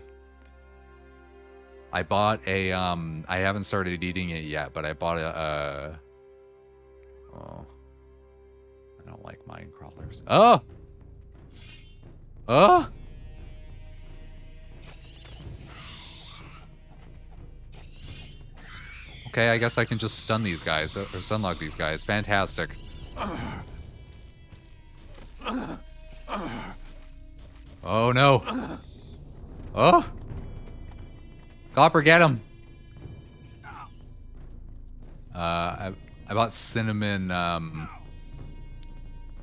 I bought a, I haven't started eating it yet, but I bought a, oh. I don't like mine crawlers. Oh! Oh! Okay, I guess I can just stun these guys, or stunlock these guys. Fantastic. Oh no. Oh! Copper, get him! I bought cinnamon,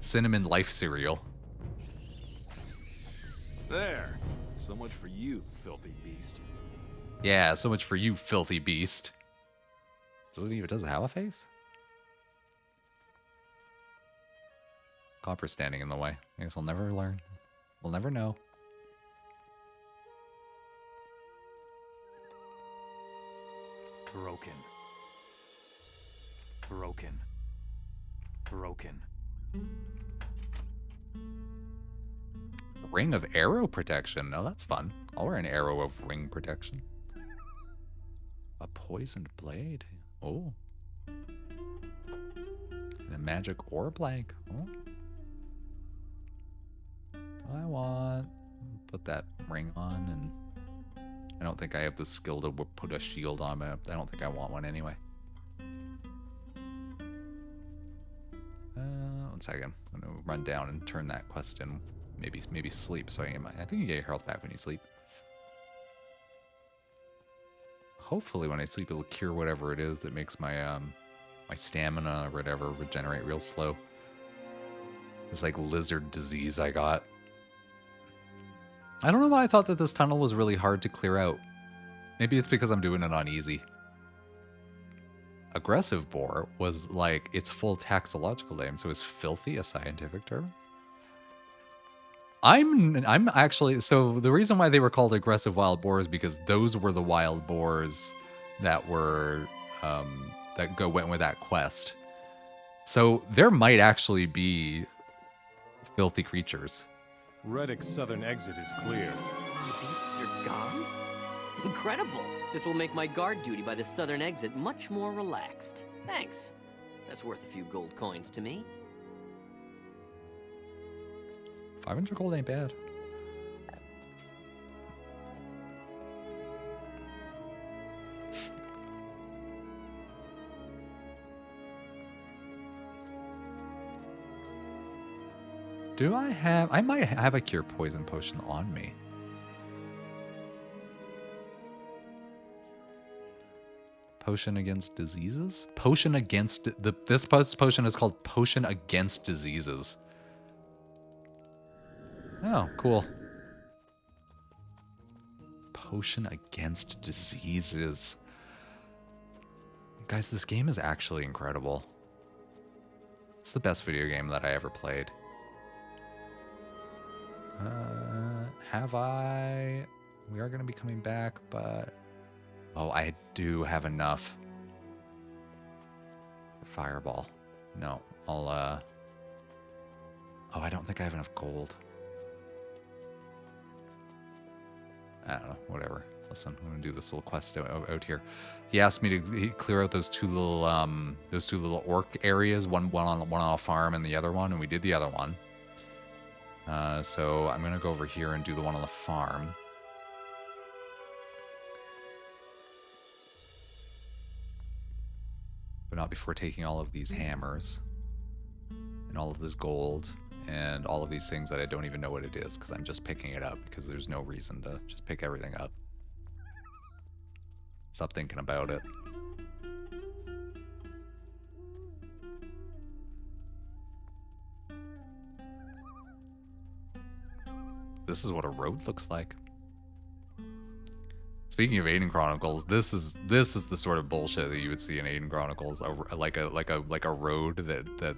cinnamon life cereal. There. So much for you, filthy beast. Yeah, so much for you, filthy beast. Does it have a face? Copper's standing in the way. I guess I'll never learn. We'll never know. Broken. Broken. Broken. Ring of arrow protection. No, that's fun. I'll wear an arrow of ring protection. A poisoned blade. Oh. And a magic ore blank. Oh. I want. Put that ring on, and I don't think I have the skill to put a shield on, but I don't think I want one anyway. 1 second. I'm gonna run down and turn that quest in. Maybe sleep. So I think you get your health back when you sleep. Hopefully when I sleep it'll cure whatever it is that makes my my my stamina or whatever regenerate real slow. This like lizard disease I got. I don't know why I thought that this tunnel was really hard to clear out. Maybe it's because I'm doing it on easy. Aggressive boar was like its full taxological name, so is filthy a scientific term? I'm actually, so the reason why they were called aggressive wild boars is because those were the wild boars that were went with that quest. So there might actually be filthy creatures. Reddick's southern exit is clear. The beasts are gone? Incredible! This will make my guard duty by the southern exit much more relaxed. Thanks. That's worth a few gold coins to me. 500 gold ain't bad. Do I have... I might have a cure poison potion on me. Potion against diseases? Potion against... This potion is called Potion Against Diseases. Oh, cool. Potion Against Diseases. Guys, this game is actually incredible. It's the best video game that I ever played. Have I... We are going to be coming back, but... Oh, I do have enough. Fireball. No, I'll, Oh, I don't think I have enough gold. I don't know, whatever. Listen, I'm gonna do this little quest out here. He asked me to clear out those two little orc areas, one on a farm and the other one, and we did the other one. So I'm gonna go over here and do the one on the farm. But not before taking all of these hammers and all of this gold and all of these things that I don't even know what it is because I'm just picking it up because there's no reason to just pick everything up. Stop thinking about it. This is what a road looks like. Speaking of Aiden Chronicles, this is the sort of bullshit that you would see in Aiden Chronicles, like a road that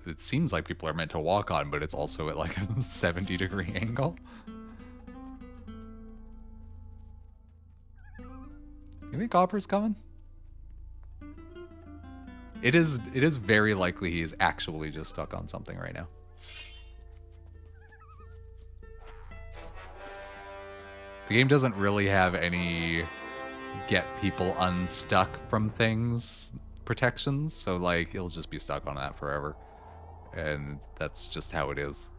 it seems like people are meant to walk on, but it's also at like a 70-degree angle. You think Copper's coming? It is very likely he is actually just stuck on something right now. The game doesn't really have any get people unstuck from things protections, so like it'll just be stuck on that forever. And that's just how it is.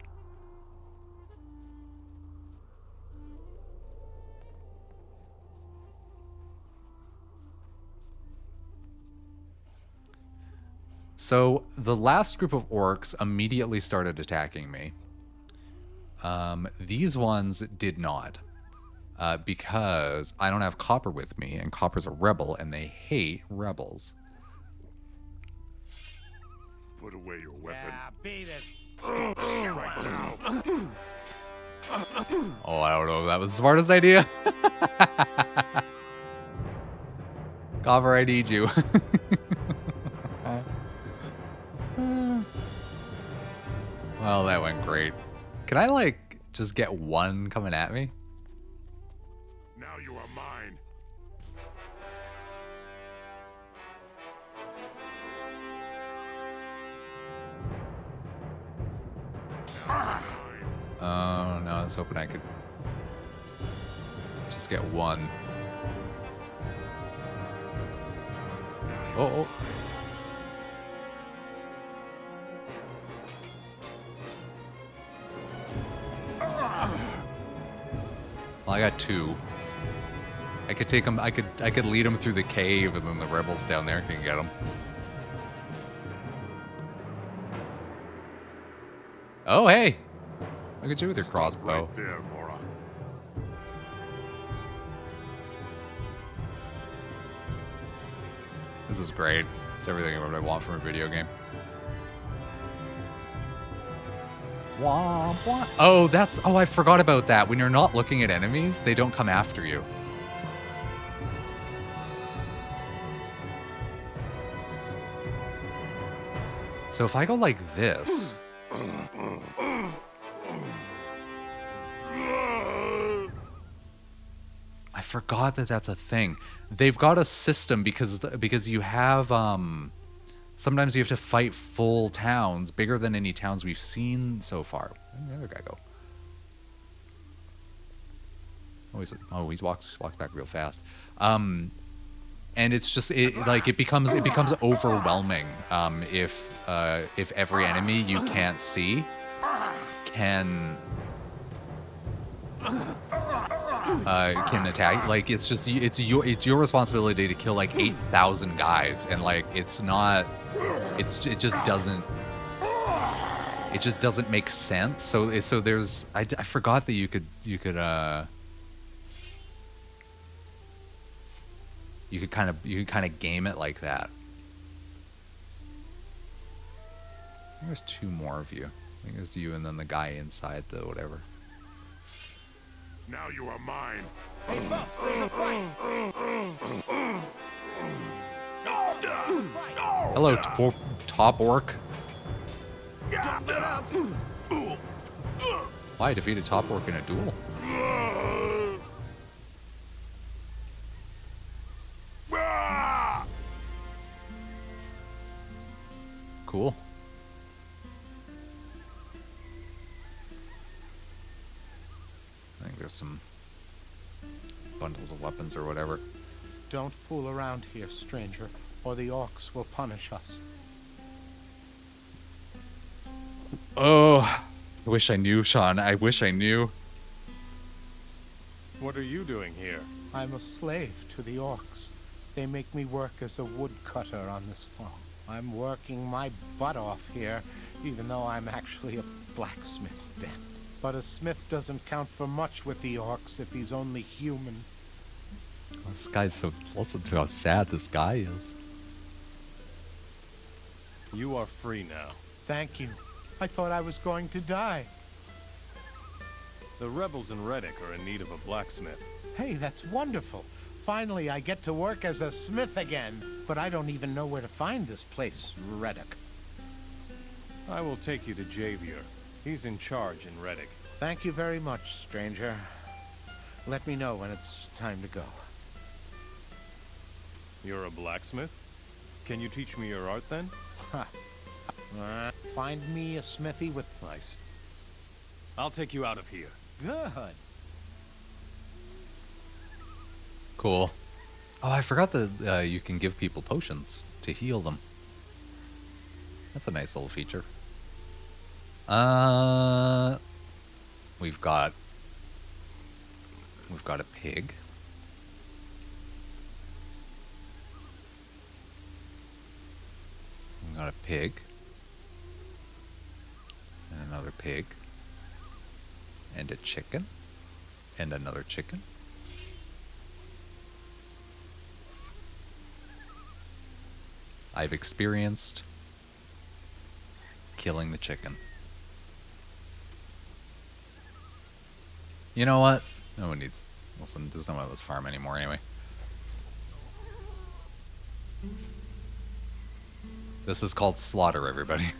So the last group of orcs immediately started attacking me. These ones did not. Because I don't have Copper with me, and Copper's a rebel, and they hate rebels. Put away your weapon. Yeah, beat it. Right now. Oh, I don't know if that was the smartest idea. Copper, I need you. Well, that went great. Can I, like, just get one coming at me? Now you are mine. Oh, no, I was hoping I could just get one. Oh. Well, I got two. I could take them. I could lead them through the cave, and then the rebels down there can get them. Oh, hey! Look at you with your crossbow. Right there, Mora. This is great. It's everything what I want from a video game. Womp womp. Oh, that's... Oh, I forgot about that. When you're not looking at enemies, they don't come after you. So if I go like this... I forgot that that's a thing. They've got a system because you have... Sometimes you have to fight full towns, bigger than any towns we've seen so far. Where'd the other guy go? Oh, he walks back real fast. And it's just it becomes overwhelming if every enemy you can't see can attack. Like it's your responsibility to kill like 8,000 guys, and like it just doesn't make sense. So there's I forgot that you could kind of game it like that. There's two more of you. I think there's you and then the guy inside the whatever. Now you are mine. Hey, folks, there's a fight. Hello, top orc. Why, I defeated top orc in a duel? Cool. I think there's some bundles of weapons or whatever. Don't fool around here, stranger, or the orcs will punish us. Oh, I wish I knew, Sean. I wish I knew. What are you doing here? I'm a slave to the orcs. They make me work as a woodcutter on this farm. I'm working my butt off here, even though I'm actually a blacksmith then. But a smith doesn't count for much with the orcs if he's only human. This guy's so... Listen to how sad this guy is. You are free now. Thank you. I thought I was going to die. The rebels in Reddick are in need of a blacksmith. Hey, that's wonderful. Finally, I get to work as a smith again. But I don't even know where to find this place, Reddick. I will take you to Javier. He's in charge in Reddick. Thank you very much, stranger. Let me know when it's time to go. You're a blacksmith? Can you teach me your art then? Find me a smithy with... Nice. I'll take you out of here. Good. Cool. Oh, I forgot that you can give people potions to heal them. That's a nice little feature. We've got a pig. We've got a pig. And another pig. And a chicken. And another chicken. I've experienced killing the chicken. You know what? No one needs... Listen, there's no one at this farm anymore anyway. This is called slaughter, everybody.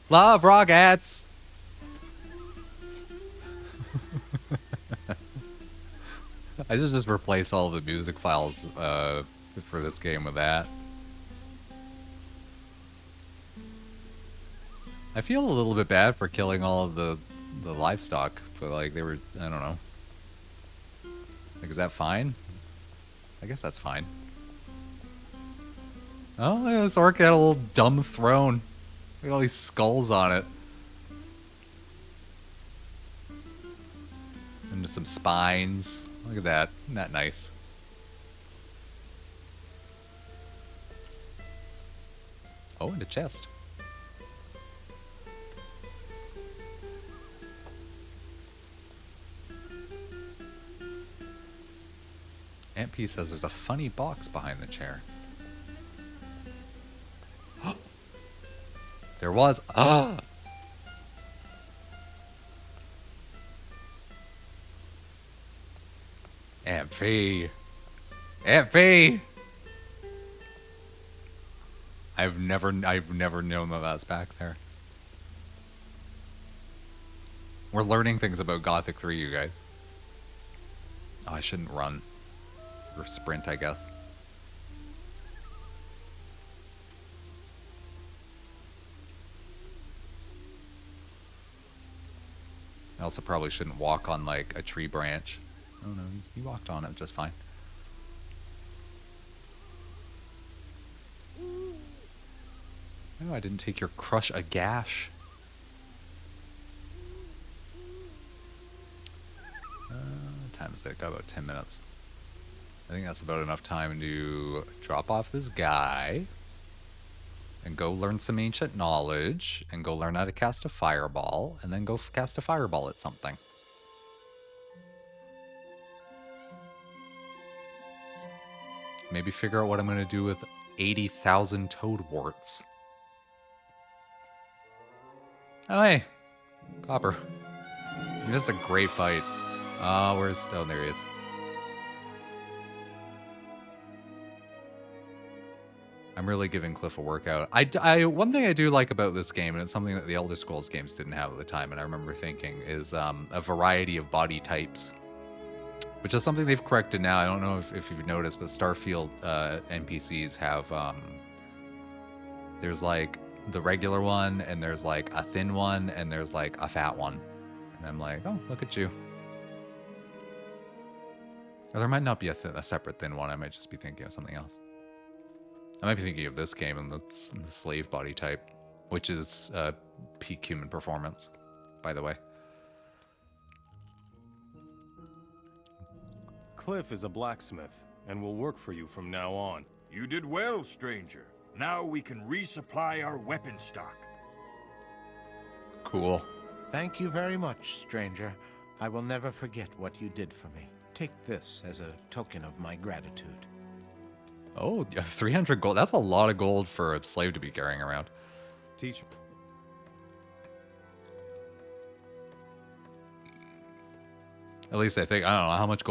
Love rockets! I just replace all the music files for this game with that. I feel a little bit bad for killing all of the livestock, but like they were, I don't know. Like, is that fine? I guess that's fine. Oh, yeah, this orc had a little dumb throne. Look at all these skulls on it. And some spines. Look at that. Isn't that nice? Oh, and a chest. Aunt P says there's a funny box behind the chair. There was. Ah! Aunt P. Aunt P. I've never known that that's back there. We're learning things about Gothic 3, you guys. Oh, I shouldn't run. Or sprint, I guess. I also probably shouldn't walk on, like, a tree branch. Oh no, he walked on it just fine. Oh, I didn't take your crush a gash. Time is it? Got about 10 minutes. I think that's about enough time to drop off this guy and go learn some ancient knowledge and go learn how to cast a fireball and then go cast a fireball at something. Maybe figure out what I'm going to do with 80,000 toad warts. Oh, hey. Copper. You missed a great fight. Where's... Oh, there he is. I'm really giving Cliff a workout. One thing I do like about this game, and it's something that the Elder Scrolls games didn't have at the time, and I remember thinking, is a variety of body types. Which is something they've corrected now. I don't know if you've noticed, but Starfield NPCs have... there's like the regular one, and there's like a thin one, and there's like a fat one. And I'm like, oh, look at you. Or there might not be a separate thin one. I might just be thinking of something else. I might be thinking of this game and the slave body type, which is peak human performance, by the way. Cliff is a blacksmith and will work for you from now on. You did well, stranger. Now we can resupply our weapon stock. Cool. Thank you very much, stranger. I will never forget what you did for me. Take this as a token of my gratitude. Oh, yeah, 300 gold. That's a lot of gold for a slave to be carrying around. Teach me. At least I think, I don't know, how much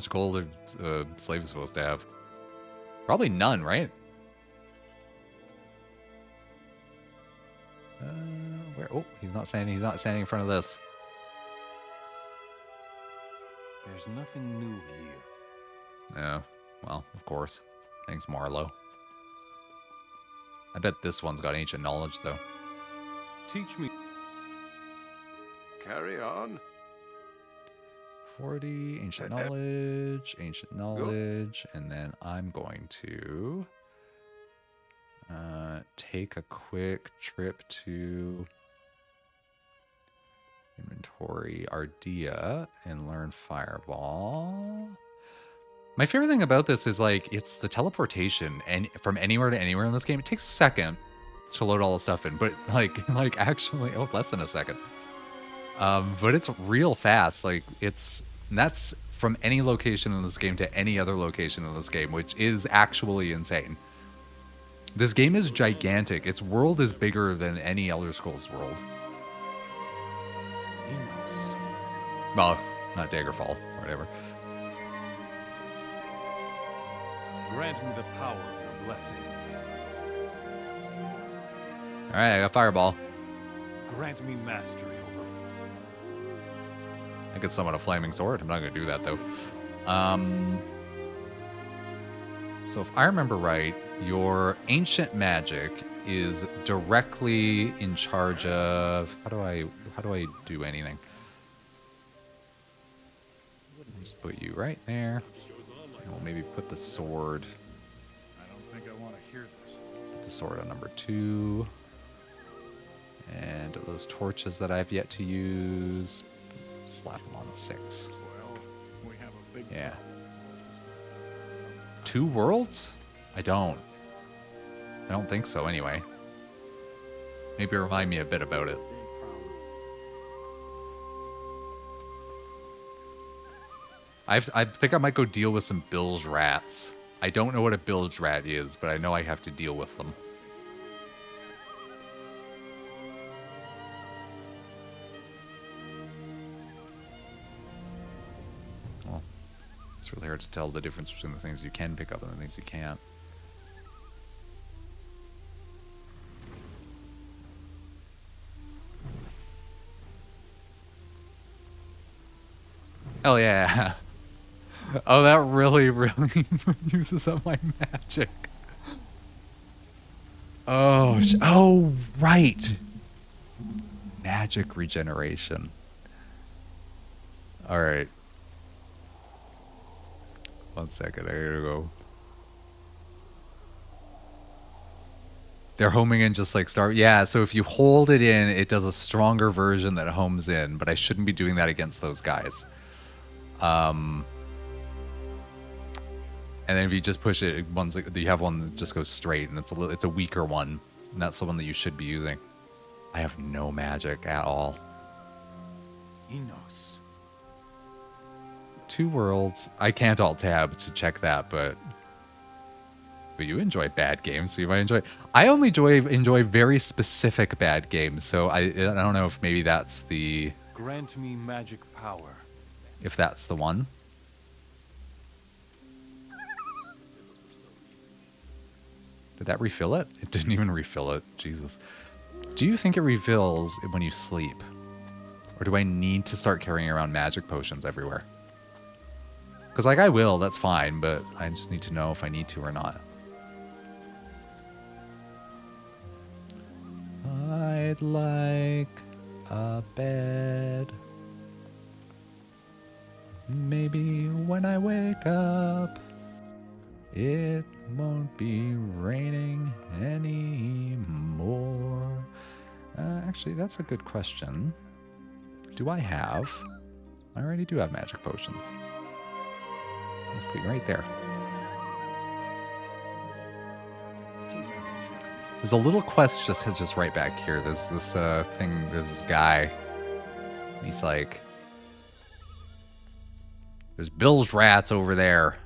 gold are slaves supposed to have? Probably none, right? Where? Oh, he's not standing in front of this. There's nothing new here. Yeah, well, of course. Thanks, Marlowe. I bet this one's got ancient knowledge, though. Teach me. Carry on. 40, ancient knowledge, and then I'm going to take a quick trip to inventory Ardea and learn Fireball. My favorite thing about this is, like, it's the teleportation, and from anywhere to anywhere in this game. It takes a second to load all the stuff in, but like actually, oh, less than a second. But it's real fast. Like, that's from any location in this game to any other location in this game, which is actually insane. This game is gigantic. Its world is bigger than any Elder Scrolls world. Well, not Daggerfall or whatever. Grant me the power of your blessing. All right, I got Fireball. Grant me mastery over. I could summon a flaming sword. I'm not going to do that, though. So if I remember right, your ancient magic is directly in charge of... How do I do anything? Just put you right there. And we'll maybe put the sword... I don't think I want to hear this. Put the sword on number 2. And those torches that I've yet to use, slap them on 6. Well, we have a big... Yeah. 2 worlds? I don't think so, anyway. Maybe remind me a bit about it. I think I might go deal with some bilge rats. I don't know what a bilge rat is, but I know I have to deal with them. Well, it's really hard to tell the difference between the things you can pick up and the things you can't. Hell yeah. Oh, that really uses up my magic. Oh, oh, right. Magic regeneration. All right. 1 second, I gotta go. They're homing in just like Star. Yeah, so if you hold it in, it does a stronger version that homes in, but I shouldn't be doing that against those guys. And then if you just push it, you have one that just goes straight, and it's a weaker one, and that's the one that you should be using. I have no magic at all. Enos. 2 worlds. I can't alt tab to check that, but you enjoy bad games, so you might enjoy. I only enjoy very specific bad games, so I don't know if maybe that's the. Grant me magic power. If that's the one. Did that refill it? It didn't even refill it. Jesus. Do you think it refills when you sleep? Or do I need to start carrying around magic potions everywhere? Because, like, I will, that's fine, but I just need to know if I need to or not. I'd like a bed. Maybe when I wake up, it won't be raining anymore. Actually, that's a good question. Do I have? I already do have magic potions. Let's put you right there. There's a little quest just right back here. There's this thing. There's this guy. He's like, "There's bilge rats over there.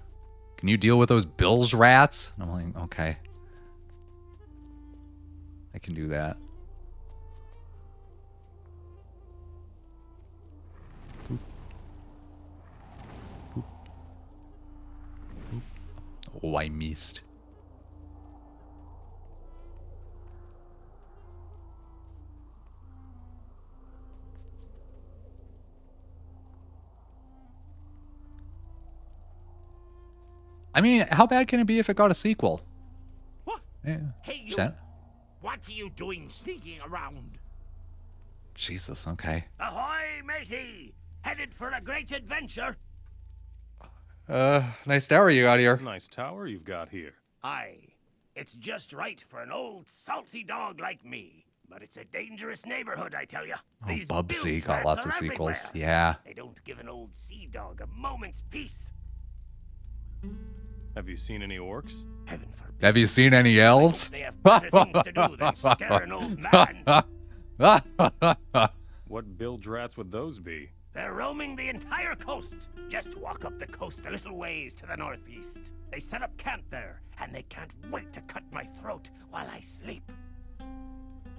Can you deal with those bilge rats?" And I'm like, "Okay, I can do that." Boop. Boop. Boop. Oh, I missed. I mean, how bad can it be if it got a sequel? What? Yeah. Hey, you! Shan- What are you doing sneaking around? Jesus, okay. Ahoy, matey! Headed for a great adventure? Nice tower you got here. Nice tower you've got here. Aye. It's just right for an old salty dog like me. But it's a dangerous neighborhood, I tell ya. Oh, These Bubsy bilge got rats lots are of sequels. everywhere. Yeah. They don't give an old sea dog a moment's peace. Have you seen any orcs? Heaven forbid. Have you seen any elves? They have better things to do than scare an old man. What bilge rats would those be? They're roaming the entire coast. Just walk up the coast a little ways to the northeast. They set up camp there, and they can't wait to cut my throat while I sleep.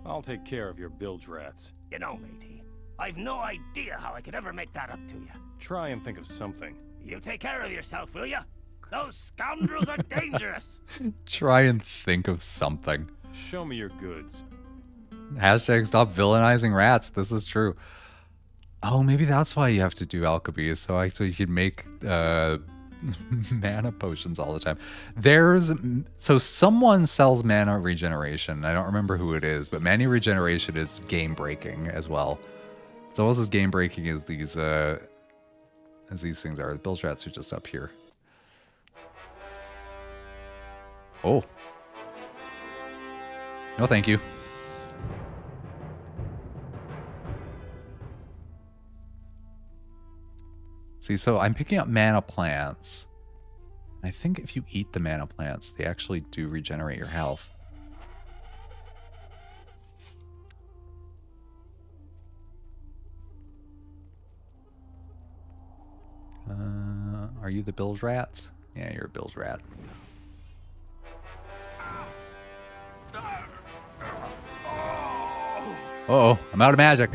I'll take care of your bilge rats. You know, matey, I've no idea how I could ever make that up to you. Try and think of something. You take care of yourself, will ya? Those scoundrels are dangerous. Try and think of something. Show me your goods. Hashtag stop villainizing rats. This is true. Oh, maybe that's why you have to do alchemy, so you can make mana potions all the time. So someone sells mana regeneration. I don't remember who it is, but mana regeneration is game breaking as well. It's almost as game breaking as these things are. The bilge rats are just up here. Oh. No, thank you. See, so I'm picking up mana plants. I think if you eat the mana plants, they actually do regenerate your health. Are you the bilge rats? Yeah, you're a bilge rat. Uh-oh, I'm out of magic.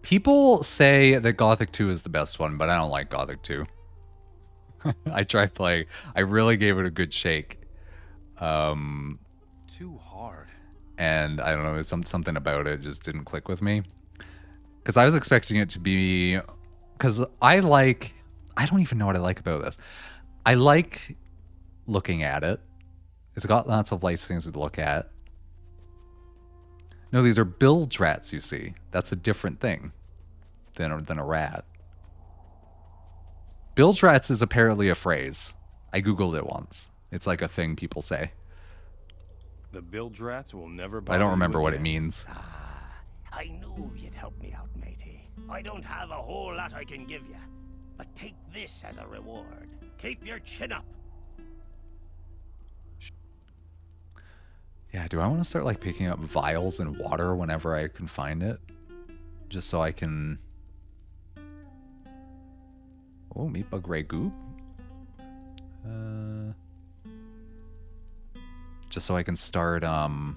People say that Gothic 2 is the best one, but I don't like Gothic 2. I tried playing. I really gave it a good shake. Too hard. And I don't know, something about it just didn't click with me. Because I was expecting it to be... Because I don't even know what I like about this. I like looking at it. It's got lots of nice things to look at. No, these are bilge rats, you see. That's a different thing than a rat. Bilge rats is apparently a phrase. I googled it once. It's like a thing people say. The bilge rats will never. I don't remember what it means. I knew you'd help me out, matey. I don't have a whole lot I can give you, but take this as a reward. Keep your chin up. Yeah, do I want to start like picking up vials and water whenever I can find it? Just so I can... Oh, meat bug ray goop? Just so I can start, how much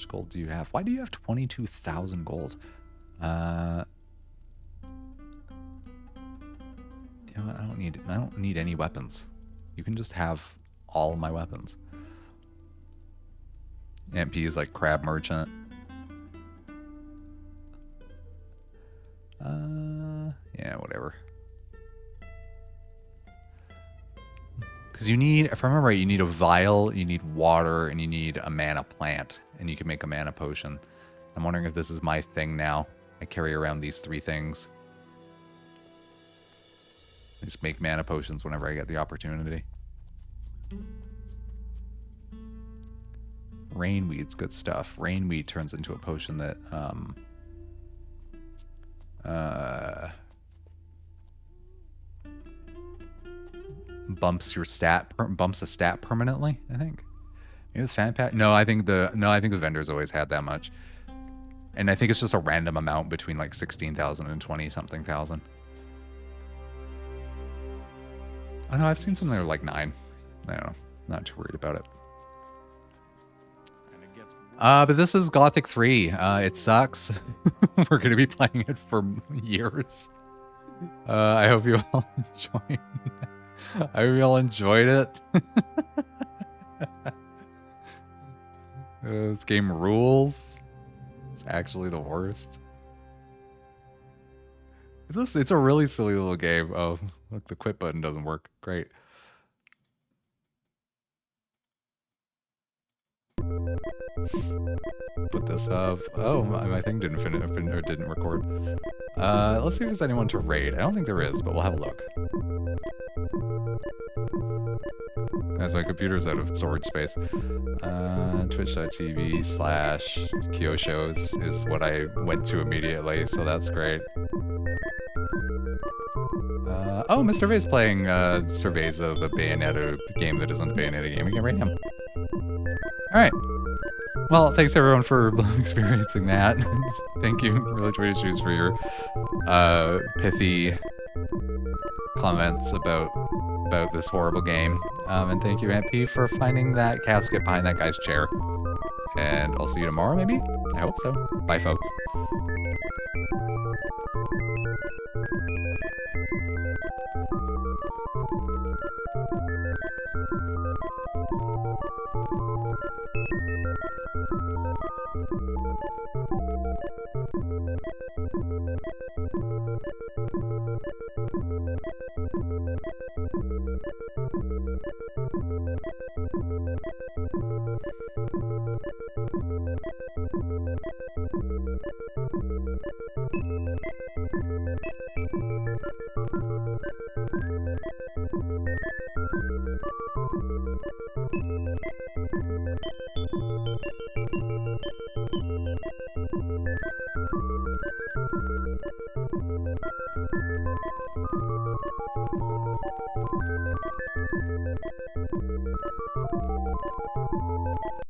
gold do you have? Why do you have 22,000 gold? You know what? I don't need any weapons. You can just have all of my weapons. Aunt P is like crab merchant. Yeah, whatever. Because you need, if I remember right, you need a vial, you need water, and you need a mana plant. And you can make a mana potion. I'm wondering if this is my thing now. I carry around these 3 things. I just make mana potions whenever I get the opportunity. Rainweed's good stuff. Rainweed turns into a potion that bumps a stat permanently, I think. Maybe the fan pack. I think the vendors always had that much. And I think it's just a random amount between like 16,000 and 20 something thousand. Oh no, I've seen some that are like 9. I don't know. Not too worried about it. But this is Gothic 3. It sucks. We're going to be playing it for years. I hope you all enjoyed. I hope you all enjoyed it. This game rules. It's actually the worst. It's a really silly little game. Oh, look, the quit button doesn't work. Great. Put this up. Oh, my thing didn't finish or didn't record. Let's see if there's anyone to raid. I don't think there is, but we'll have a look. As my computer's out of storage space. Twitch.tv/KyoShows is what I went to immediately, so that's great. Oh, Mr. V's playing surveys of the Bayonetta game that isn't a Bayonetta game. We can raid him. Alright. Well, thanks everyone for experiencing that. Thank you, Really Tweeted Shoes, for your pithy comments about this horrible game. And thank you, Aunt P, for finding that casket behind that guy's chair. And I'll see you tomorrow, maybe? I hope so. Bye, folks.